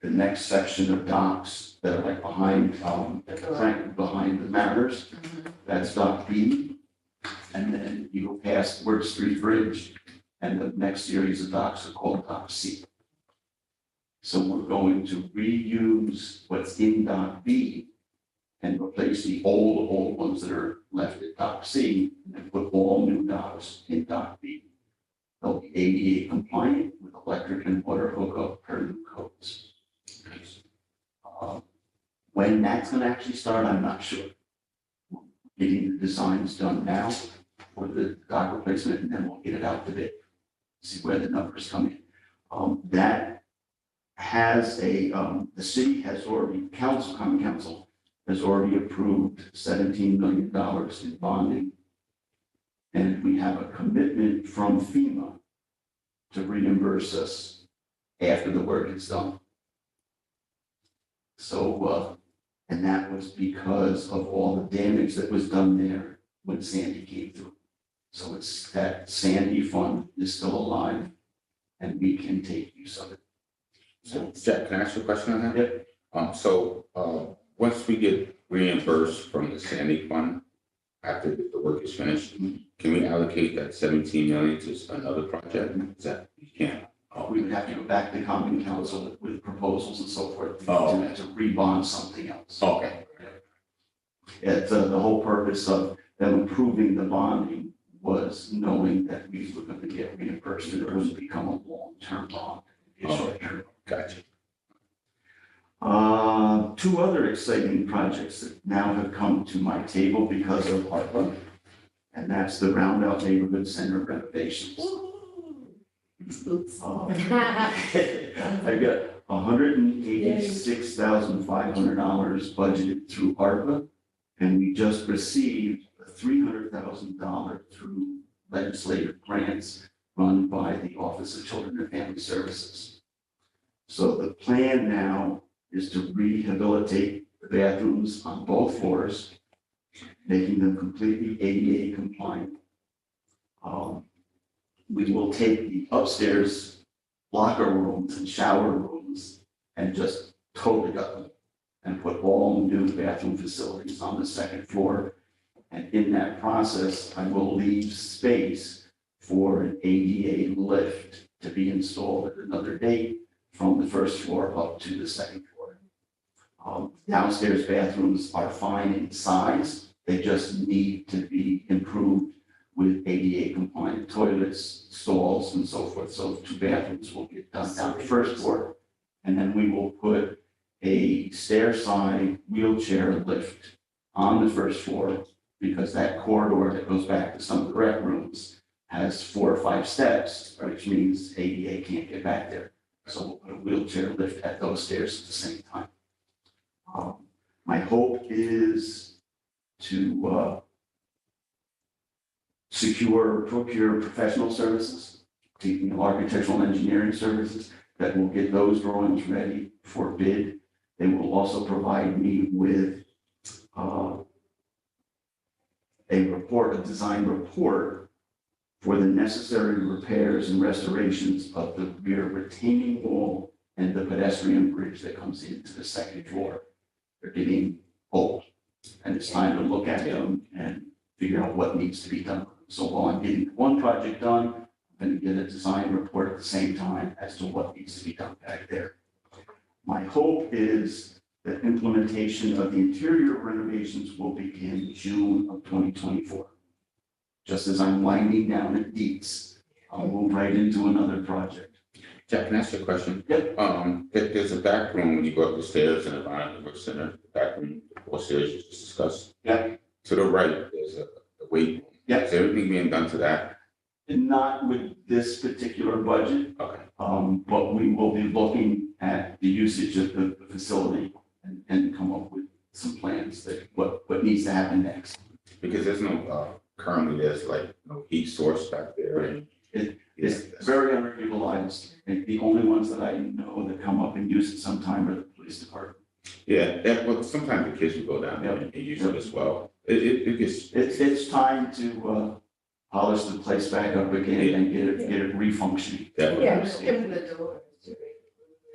The next section of docks that are like behind the Mariners, that's Dock B. And then you go past Word Street Bridge, and the next series of docks are called Dock C. So we're going to reuse what's in Dock B and replace the old ones that are left at Dock C and put all new docks in Dock B. They'll be ADA compliant with electric and water hookup per new codes. When that's gonna actually start, I'm not sure. Getting the designs done now for the dock replacement, and then we'll get it out to bid, see where the numbers come in. That has the city has already, common council has already approved $17 million in bonding. And we have a commitment from FEMA to reimburse us after the work is done. So, and that was because of all the damage that was done there when Sandy came through. So it's that Sandy fund is still alive and we can take use of it. So Jack, can I ask you a question on that? Yep. Once we get reimbursed from the Sandy fund, after the work is finished, can we allocate that 17 million to another project? Is that, you can't? We would have to go back to common council with proposals and so forth Oh. to rebond something else. Okay. It's the whole purpose of them approving the bonding was knowing that we were going to get reimbursed and it wouldn't become a long-term bond, a short-term. Gotcha. Two other exciting projects that now have come to my table because of ARPA, and that's the Roundout Neighborhood Center renovations. I got $186,500 budgeted through ARPA, and we just received $300,000 through legislative grants run by the Office of Children and Family Services. So the plan now is to rehabilitate the bathrooms on both floors, making them completely ADA compliant. We will take the upstairs locker rooms and shower rooms and just totally gut them and put all new bathroom facilities on the second floor. And in that process, I will leave space for an ADA lift to be installed at another date from the first floor up to the second floor. Downstairs bathrooms are fine in size. They just need to be improved with ADA compliant toilets, stalls, and so forth. So 2 bathrooms will get done down the first floor. And then we will put a stair side wheelchair lift on the first floor because that corridor that goes back to some of the rec rooms has 4 or 5 steps, which means ADA can't get back there. So we'll put a wheelchair lift at those stairs at the same time. My hope is to procure professional services, taking architectural engineering services that will get those drawings ready for bid. They will also provide me with a design report for the necessary repairs and restorations of the rear retaining wall and the pedestrian bridge that comes into the second floor. They're getting old, and it's time to look at them and figure out what needs to be done. So while I'm getting one project done, I'm going to get a design report at the same time as to what needs to be done back there. My hope is that implementation of the interior renovations will begin June of 2024. Just as I'm winding down at Dietz, I'll move right into another project. Jack, can I ask you a question? Yep. There's a back room when you go up the stairs in the Rhode Center, the back room, the 4 stairs you just discussed. Yeah. To the right, there's a weight room. Yeah. Is everything being done to that? And not with this particular budget, Okay. but we will be looking at the usage of the facility and come up with some plans that what needs to happen next. Because there's no, currently there's like no heat source back there and. It's very underutilized, and the only ones that I know that come up and use it sometime are the police department. Yeah, well, sometimes the kids will go down there and use it as well. It gets, It's time to polish the place back up again and get it refunctioning. Yeah.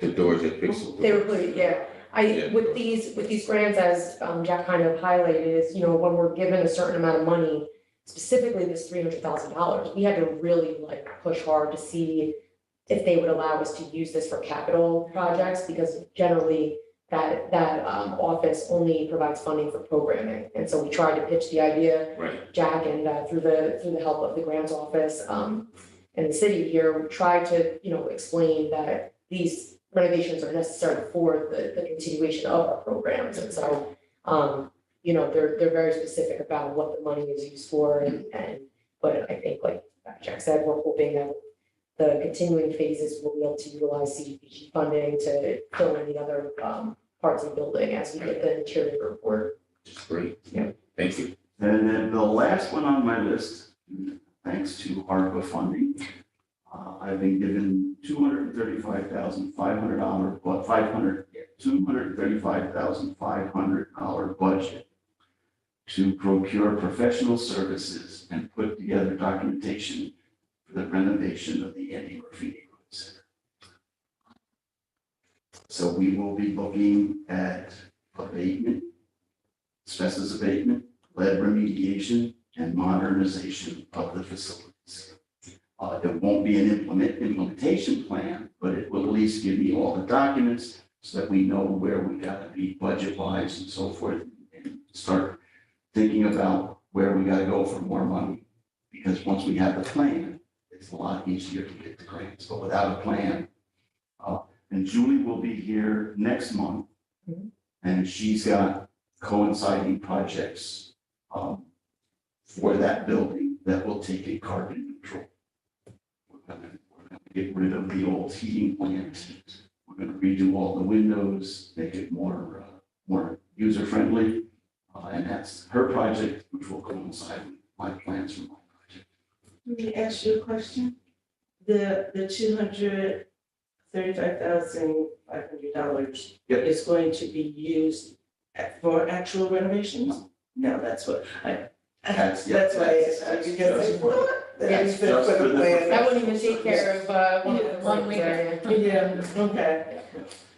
the doors are fixed. They were pretty, yeah. Yeah. With these grants, as Jack kind of highlighted, is, you know, when we're given a certain amount of money, specifically this $300,000, we had to really like push hard to see if they would allow us to use this for capital projects, because generally that office only provides funding for programming. And so we tried to pitch the idea, Right. Jack, and through the help of the grants office and the city here, we tried to, you know, explain that these renovations are necessary for the continuation of our programs. And so, you know, they're very specific about what the money is used for, but I think, like Jack said, we're hoping that the continuing phases will be able to utilize CDBG funding to fill in the other parts of the building as we get the interior report. Great. Yeah. Thank you. And then the last one on my list, thanks to ARPA funding, I've been given $235,500, $235,500 budget to procure professional services and put together documentation for the renovation of the Andy Murphy Neighborhood Center. So we will be looking at abatement, asbestos abatement, lead remediation, and modernization of the facilities. There won't be an implementation plan, but it will at least give me all the documents so that we know where we gotta be budget-wise and so forth, and start thinking about where we gotta go for more money. Because once we have the plan, it's a lot easier to get the grants, but without a plan. And Julie will be here next month, and she's got coinciding projects for that building that will take a carbon neutral. We're gonna get rid of the old heating plant. We're gonna redo all the windows, make it more user-friendly. And that's her project, which will coincide with my plans for my project. Let me ask you a question. The $235,500 Yep. is going to be used for actual renovations? No, that's what That's why I asked you, because I thought that Yeah. was for the plan. That wouldn't even take care of one of the One week. Yeah, okay.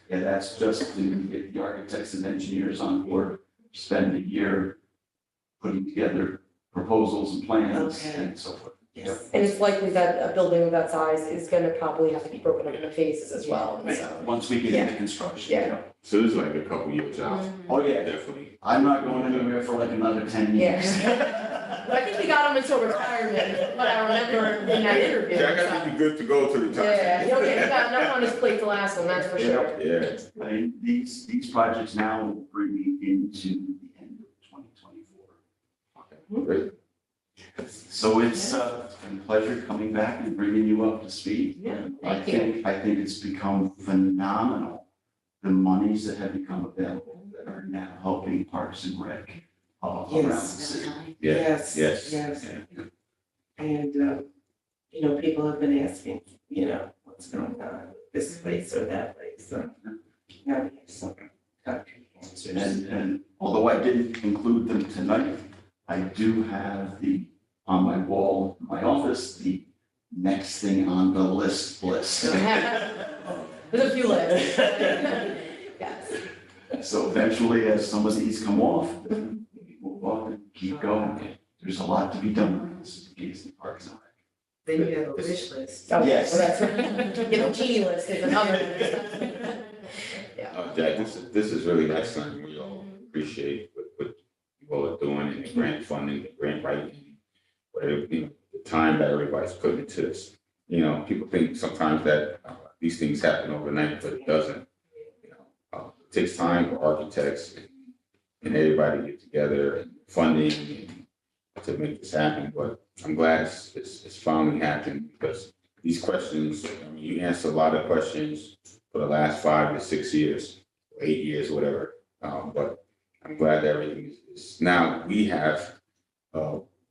Yeah, that's just to get the architects and engineers on board, spend a year putting together proposals and plans Okay. and so forth. Yes. And it's likely that a building of that size is gonna probably have to be broken up into phases as well, and so. Once we get into construction. Yeah. So this is like a couple years out, Oh, yeah. definitely. I'm not going anywhere for like another 10 years. Yeah. I think we got him until retirement, what I remember in that interview. Jack, I think you're good to go to retire. Yeah, he'll get, he got enough on his plate to last him, that's for sure. Yeah. I mean, these projects now will bring me into the end of 2024. Great. So it's been a pleasure coming back and bringing you up to speed. Yeah, I think it's become phenomenal, the monies that have become available that are now helping Parks and Rec around the Yes. city. Yeah. Yes, Yes. yes. And, you know, people have been asking, you know, what's going on with this place or that place, so now we have some concrete answers. And although I didn't include them tonight, I do have on my wall, in my office, the next thing on the list. There's a few lists. Yes. So eventually, as some of these come off, then we move on and keep going. There's a lot to be done around the city and Parks and Rec. Then you have a wish list. Okay, Yes. so that's, you know, genie list is another. Yeah. Jack, this is really excellent. We all appreciate what you all are doing and the grant funding, the grant writing, whatever, you know, the time that everybody's putting into this. You know, people think sometimes that these things happen overnight, but it doesn't. You know, it takes time for architects and everybody to get together and funding and to make this happen, but I'm glad it's finally happened because these questions, I mean, you answer a lot of questions for the last 5 to 6 years, 8 years, whatever. But I'm glad that everything is now we have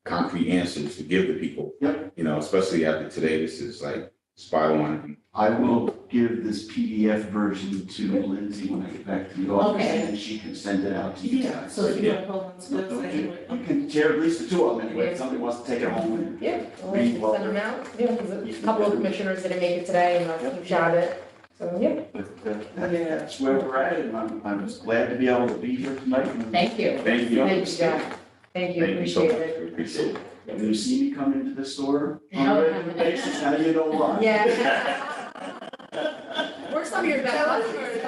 concrete answers to give to people. Yep. You know, especially after today, this is like spot on. I will give this PDF version to Lindsay when I get back to the office, Okay. and she can send it out to you Yeah, guys. so if you want to hold on to those, I You can. can share at least the two of them anyway, if somebody wants to take it home. Yeah, I'll send them out. Yeah, there's a couple of commissioners didn't make it today and I'll keep shot it. So, yeah. But that's where we're at, and I'm just glad to be able to be here tonight. and- Thank you. Thank you. Thank you, Jack. Thank you, Thank you so appreciate much. it. We appreciate it. When you see me come into the store on Oh. a regular basis, now you know why. Yeah. Where's some of your best customers?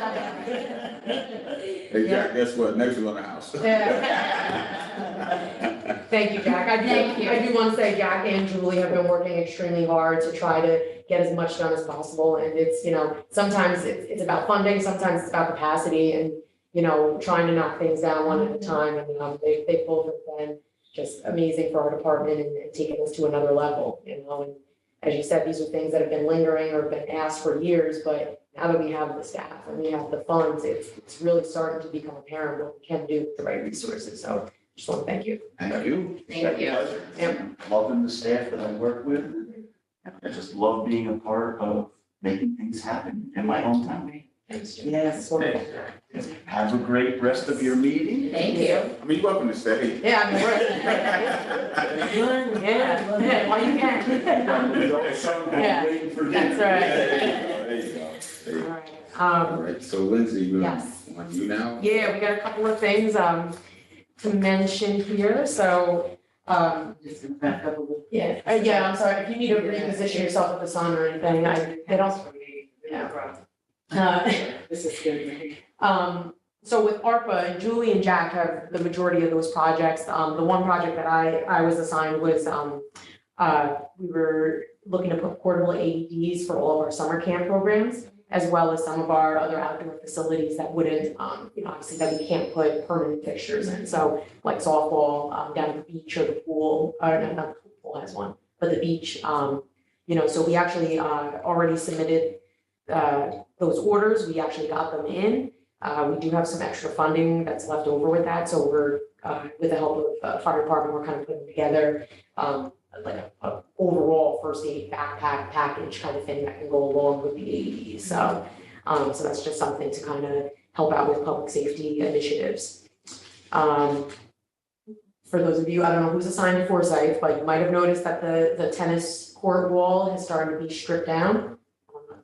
Hey, Jack, guess what? Next we're on the house. Yeah. Thank you, Jack. Thank you. I do want to say Jack and Julie have been working extremely hard to try to get as much done as possible. And it's, you know, sometimes it's about funding, sometimes it's about capacity and, you know, trying to knock things down one at a time. And they both have been just amazing for our department and taking us to another level, you know. And as you said, these are things that have been lingering or been asked for years, but now that we have the staff and we have the funds, it's really starting to become apparent what we can do with the right resources. So just want to thank you. Thank you. Thank you. Loving the staff that I work with. I just love being a part of making things happen in my hometown. Thanks, Jim. Yes. It's wonderful. Have a great rest of your meeting. Thank you. I mean, you're welcome to stay. Yeah, I mean, we're, yeah, while you can. Yeah, Waiting for dinner. That's right. There you go. There you All go. right. All right, so Lindsay, we're Yes. on you now. Yeah, we got a couple of things, to mention here, so, Just gonna back up a little. yeah, I'm sorry, if you need to reposition yourself with the sun or anything, they don't. Yeah. This is good. So with ARPA, Julie and Jack have the majority of those projects. The one project that I was assigned was, we were looking to put portable AEDs for all of our summer camp programs, as well as some of our other outdoor facilities that wouldn't, you know, obviously that we can't put permanent fixtures in. So like softball, down at the beach or the pool, or no, not the pool has one, but the beach, you know, so we actually, already submitted, those orders. We actually got them in. We do have some extra funding that's left over with that, so we're, with the help of fire department, we're kind of putting together like a overall first aid backpack package kind of thing that can go along with the AEDs. So, so that's just something to kind of help out with public safety initiatives. For those of you, I don't know who's assigned to Forsyth, but you might have noticed that the tennis court wall has started to be stripped down.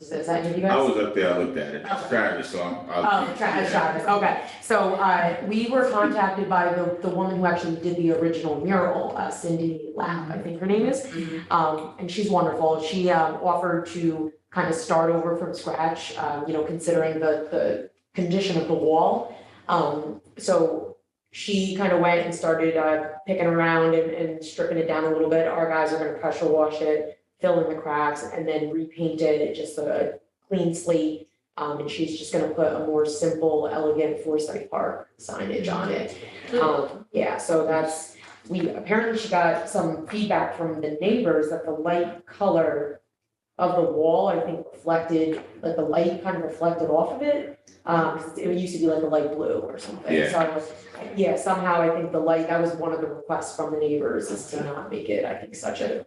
Is that any of you guys? I was up there, I looked at it, Travis, so I'm. Travis, okay. So, we were contacted by the woman who actually did the original mural, Cindy Lapp, I think her name is. And she's wonderful. She, offered to kind of start over from scratch, you know, considering the condition of the wall. So she kind of went and started, picking around and stripping it down a little bit. Our guys are gonna pressure wash it, fill in the cracks, and then repaint it, just a clean slate. And she's just gonna put a more simple, elegant Forsyth Park signage on it. Yeah, so that's, apparently she got some feedback from the neighbors that the light color of the wall, I think reflected, like the light kind of reflected off of it. It used to be like a light blue or something. Yeah. So, yeah, somehow I think the light, that was one of the requests from the neighbors, is to not make it, I think, such a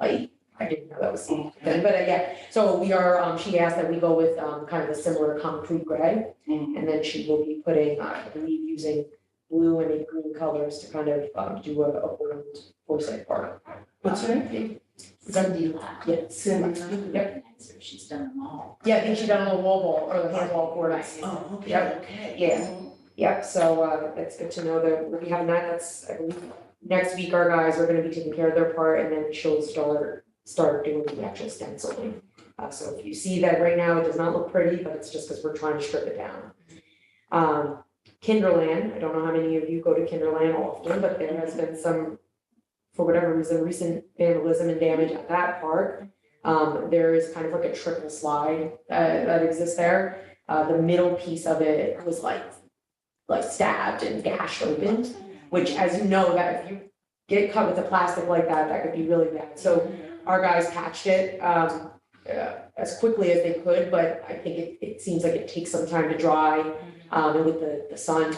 light. I didn't know that was, but yeah, so we are, she asked that we go with, kind of a similar concrete gray. And then she will be putting, I believe, using blue and green colors to kind of, do a whole Forsyth Park. What's her name? Cindy Lapp. Yeah, Cindy. Yep. So she's done them all. Yeah, I think she done a little wall ball or the handball courts. Oh, okay, Yep. okay. Yeah. Yep, so, that's good to know that we'll be having that. That's, I believe, next week our guys are gonna be taking care of their part, and then she'll start doing the actual stenciling. So if you see that right now, it does not look pretty, but it's just because we're trying to strip it down. Kinderland, I don't know how many of you go to Kinderland often, but there has been some, for whatever reason, recent vandalism and damage at that park. There is kind of like a triple slide that exists there. The middle piece of it was like stabbed and gashed open, which, as you know, that if you get cut with a plastic like that, that could be really bad. So our guys patched it as quickly as they could, but I think it seems like it takes some time to dry. And with the sun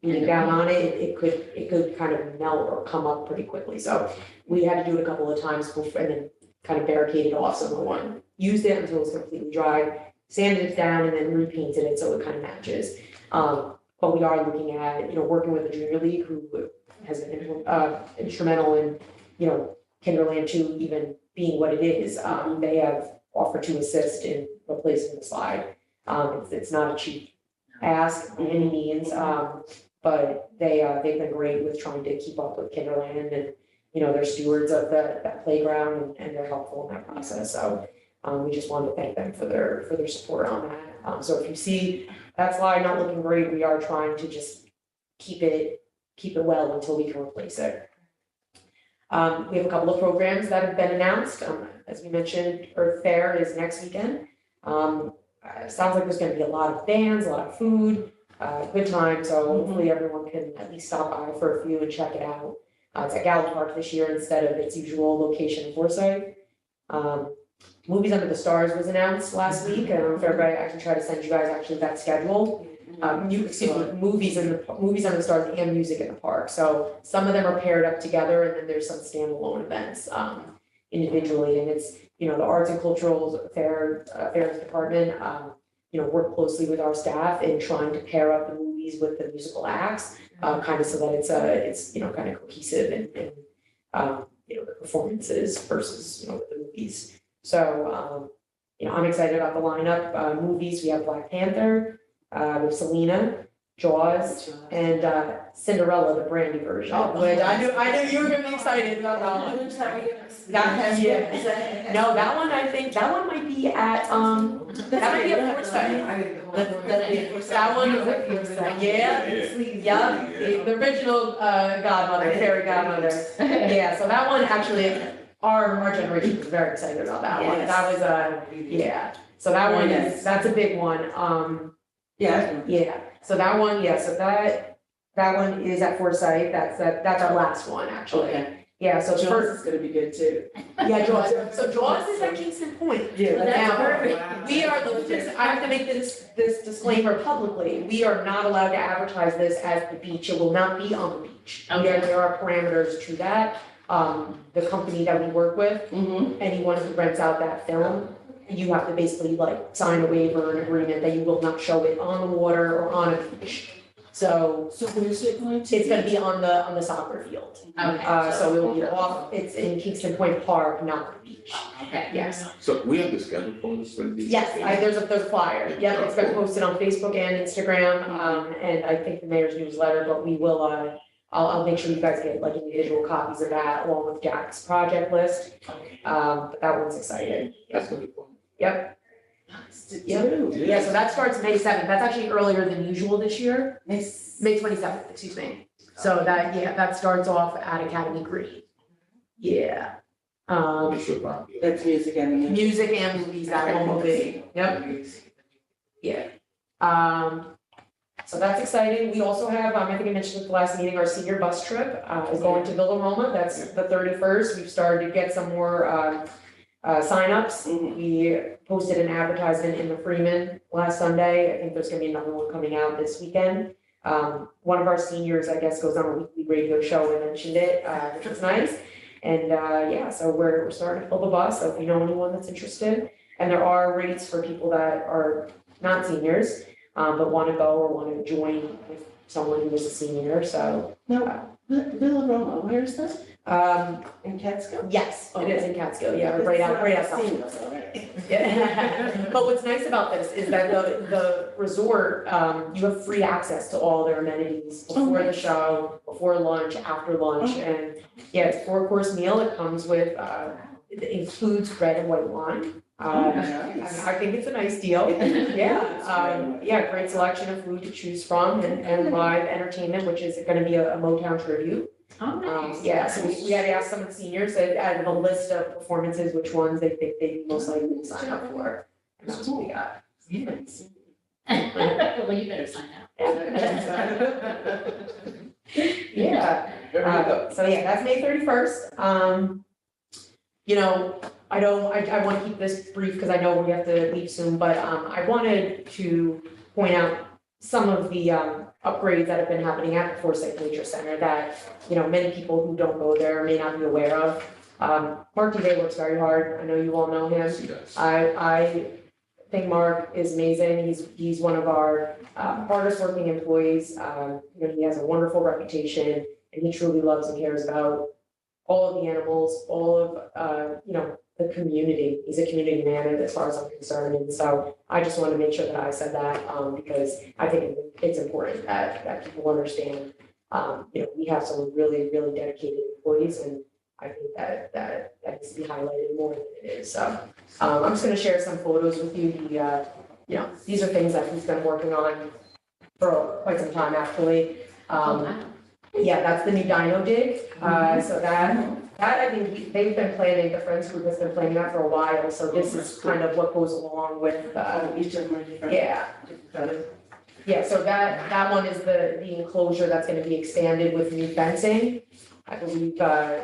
beating down on it, it could kind of melt or come up pretty quickly. So we had to do it a couple of times before, and then kind of barricaded off so no one used it until it was completely dry, sanded it down, and then repainted it so it kind of matches. But we are looking at, working with the Junior League, who has been instrumental in, Kinderland 2 even being what it is. They have offered to assist in replacing the slide. It's not a cheap ask by any means, but they've been great with trying to keep up with Kinderland, and they're stewards of that playground, and they're helpful in that process. So we just wanted to thank them for their support on that. So if you see that slide not looking great, we are trying to just keep it well until we can replace it. We have a couple of programs that have been announced. As we mentioned, Earth Fair is next weekend. Sounds like there's going to be a lot of bands, a lot of food, good time. So hopefully everyone can at least stop by for a few and check it out. It's at Gallup Park this year instead of its usual location in Forsyth. Movies Under the Stars was announced last week. I don't know if everybody, I can try to send you guys actually that schedule. Movies Under the Stars and Music in the Park. So some of them are paired up together, and then there's some standalone events individually. And it's, the Arts and Cultural Affairs Department, work closely with our staff in trying to pair up the movies with the musical acts, kind of so that it's kind of cohesive and the performances versus, with the movies. So, I'm excited about the lineup. Movies, we have Black Panther, we have Selena, Jaws, and Cinderella, the Brandy version, which I knew you were gonna be excited about that one. No, that one, I think, that one might be at, that might be at Forsyth. That one is at Forsyth, yeah, the original godmother, fairy godmother. Yeah, so that one actually, our generation was very excited about that one. That was, so that one that's a big one. So that one, so that one is at Forsyth. That's our last one, actually. Okay. Yeah, so Jaws is gonna be good too. Yeah, Jaws. So Jaws is at Kingston Point. Yeah, Now, perfect. we are, I have to make this disclaimer publicly. We are not allowed to advertise this as the beach. It will not be on the beach. There are parameters to that. The company that we work with, anyone who rents out that film, you have to basically sign a waiver and agreement that you will not show it on the water or on a beach. So where's it going to? it's gonna be on the soccer field. So it will be off, it's in Kingston Point Park, not the beach. Okay. Yes, So we have the schedule for this. there's a flyer. Yep, it's been posted on Facebook and Instagram, and I think the mayor's newsletter, but we will, I'll make sure you guys get individual copies of that along with Jack's project list. But that one's exciting. That's gonna be fun. Yep. Yep. Yeah, so that starts May 7th. That's actually earlier than usual this year. Nice. May 27th, excuse me. So that starts off at Academy Green. Yeah. That's music and Music and movies, that one will be. Yep. Yeah. So that's exciting. We also have, I think I mentioned at the last meeting, our senior bus trip is going to Villaroma. That's the 31st. We've started to get some more signups. We posted an advertisement in the Freeman last Sunday. I think there's gonna be another one coming out this weekend. One of our seniors, I guess, goes on a weekly radio show and mentioned it, which was nice. And so we're starting to fill the bus. So if you know anyone that's interested, and there are rates for people that are not seniors, but want to go or want to join with someone who is a senior. So Villaroma, where is that? In Catskill? Yes, it is in Catskill, right outside. Yeah. But what's nice about this is that the resort, you have free access to all their amenities before the show, before lunch, after lunch, and it's a 4-course meal. It comes with, it includes red and white wine. I think it's a nice deal. Great selection of food to choose from and live entertainment, which is gonna be a Motown tribute. Oh, nice. Yeah, so we had asked some of the seniors, out of a list of performances, which ones they think they most likely will sign up for. And that's what we got. Yes. Well, you better sign up. Yeah, so yeah, that's May 31st. You know, I want to keep this brief because I know we have to leave soon, but I wanted to point out some of the upgrades that have been happening at the Forsyth Nature Center that, you know, many people who don't go there may not be aware of. Mark DeVay works very hard. I know you all know him. Yes, he does. I think Mark is amazing. He's one of our hardest working employees. You know, he has a wonderful reputation and he truly loves and cares about all of the animals, all of, you know, the community. He's a community man as far as I'm concerned. And so I just want to make sure that I said that because I think it's important that people understand, you know, we have some really, really dedicated employees and I think that needs to be highlighted more than it is. So I'm just gonna share some photos with you. You know, these are things that he's been working on for quite some time actually. Oh, wow. Yeah, that's the new dino dig. So that I think they've been planning, the Friends Group has been planning that for a while. So this is kind of what goes along with, Each of them are different. yeah. Yeah, so that one is the enclosure that's gonna be expanded with new fencing. I believe, the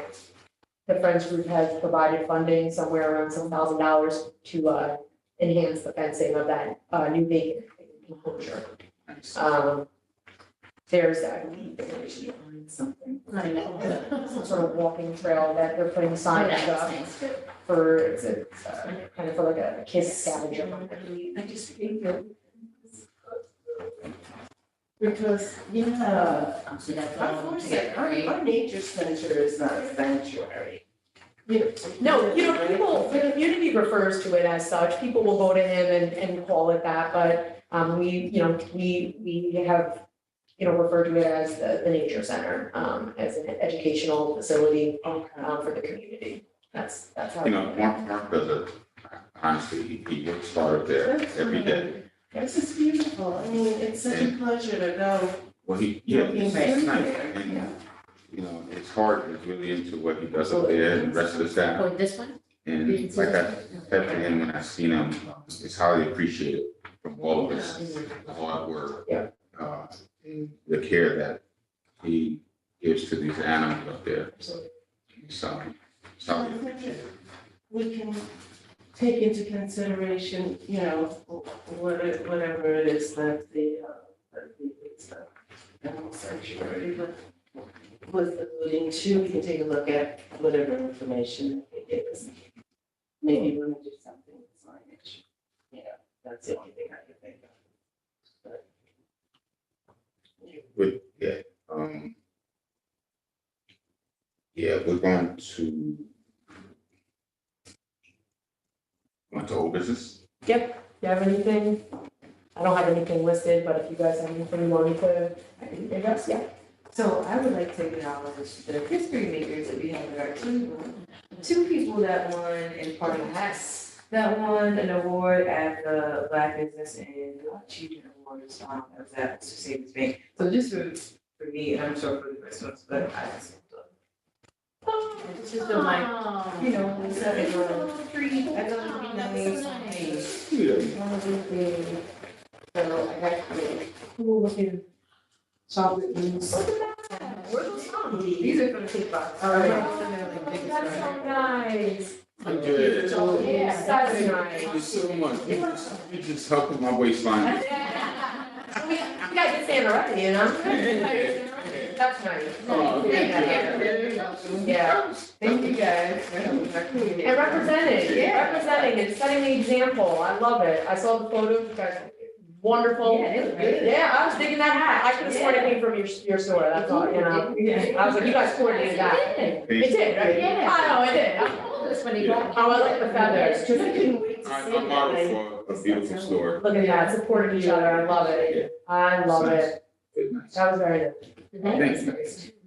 Friends Group has provided funding somewhere around some $1,000 to, enhance the fencing of that, new vacant enclosure. Nice. There's, I believe, there's Something. I know. some sort of walking trail that they're putting Oh, signage that's up nice. for, it's kind of for like a kiss scavenger hunt. I just think that. Because, yeah, So that's all unfortunately, together, right? our nature center is not a sanctuary. No, you know, people, the community refers to it as such, people will go to him and call it that, but, we, you know, we have, you know, referred to it as the nature center, as an educational facility, Okay. for the community. That's how. You know, Mark does it, honestly, he works hard there every day. This is beautiful. I mean, it's such a pleasure to go. Well, it's nice, and, you know, his heart is really into what he does up there and the rest of the staff. Oh, this one? And like I said to him when I seen him, it's highly appreciated from all of us, the hard work. Yeah. And the care that he gives to these animals up there, so. We can take into consideration, you know, whatever it is that it's animal sanctuary, but was alluding to, we can take a look at whatever information it gives. Maybe we'll do something with signage. You know, that's the only thing I can think of. But We're going to old business. Yep, you have anything? I don't have anything listed, but if you guys have anything you want me to, I can address, yeah. So I would like to acknowledge the history makers that we have in our team. Two people that won in Parliament, that won an award at the Black Business and Achievement Awards, that was at Mr. Savings Bank. So just for me, and I'm sure for the rest of us, but I just. It's just been like, you know, seven or three, I don't know, That's so nice. One of these things, so I got cool looking chocolate mousse. Where those from? these are from TikTok. All right. That's That's so nice. Good. Yeah, that's Thank you nice. so much. You just helped with my waistline. We got your fan already, you know? That's nice. Oh, Yeah, Thank you guys. and representing and setting the example, I love it, I saw the photos, you guys, wonderful. Yeah, it was good. Yeah, I was digging that hat, I could have sworn it came from your store, that's all, you know? I was like, you guys coordinated that. It did, right? Yeah. I know, it did. That's when he Yeah. got. Oh, I like the feathers. Because I couldn't wait to see I'm modeled for a beautiful store. Look at that, supporting each other, I love it, I love it, Good, nice. that was very nice. Thank you.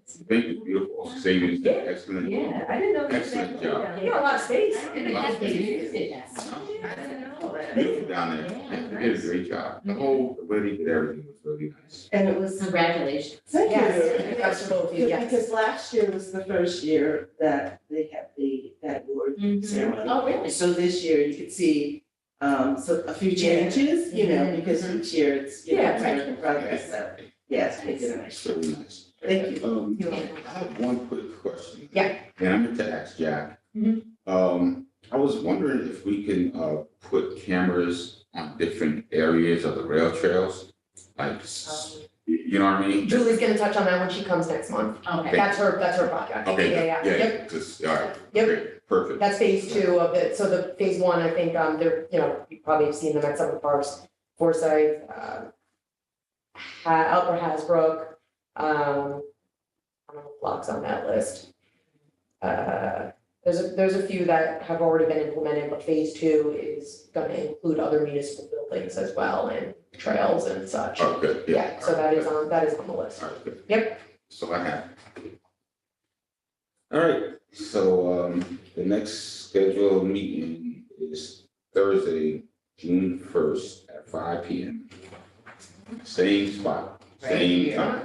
Thank you, beautiful. Savings, excellent. Yeah, I didn't know. that. Excellent job. You got a lot of space. And it has to use it, yes. I didn't know that. Beautiful down there. You did a great job. The whole, the way they did everything was really nice. And it was, Congratulations. thank you. Yes, that's both of you, yes. Because last year was the first year that they had that award ceremony. Oh, really? So this year you could see, so a few changes, you know, because each year it's, you know, Yeah, it's right. in progress, so, yes, it's nice. It's really nice. Thank you. I have one quick question. Yeah. And I meant to ask Jack. Mhm. I was wondering if we can, put cameras on different areas of the rail trails, like, you know what I mean? Julie's gonna touch on that when she comes next month. Okay. That's her project. Okay, Yeah, yeah, Yep, just, all right. Yep. Okay, perfect. that's phase 2 of it. So the phase 1, I think, they're, you know, you probably have seen them at some of the parks, Forsyth, Upper Hasbrook, I don't know if Block's on that list. There's a few that have already been implemented, but phase 2 is gonna include other municipal buildings as well and trails and such. Oh, good, yeah. Yeah, so that is on the list. All right, good. Yep. So I have. All right, so, the next scheduled meeting is Thursday, June 1st at 5 p.m. Same spot, same time.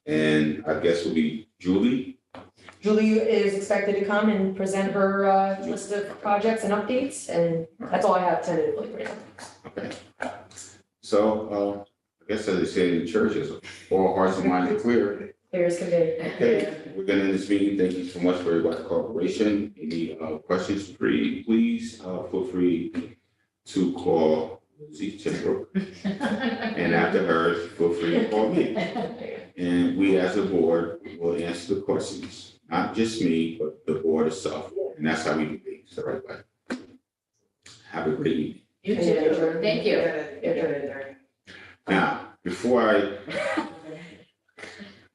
And I guess will be Julie. Julie is expected to come and present her list of projects and updates, and that's all I have tentatively right now. Okay. So, I guess as they say in churches, all hearts and minds are clear. Clear as can be. Okay, we're gonna end this meeting. Thank you so much for everybody's cooperation. Any questions, please feel free to call Lucy Timbrook. And after her, feel free to call me. And we as a board will answer the questions, not just me, but the board itself. And that's how we do things the right way. Have a great evening. You too. Thank you. Now, before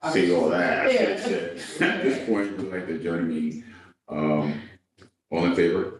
I say all that, Yeah. at this point, we'd like to adjourn the meeting. All in favor?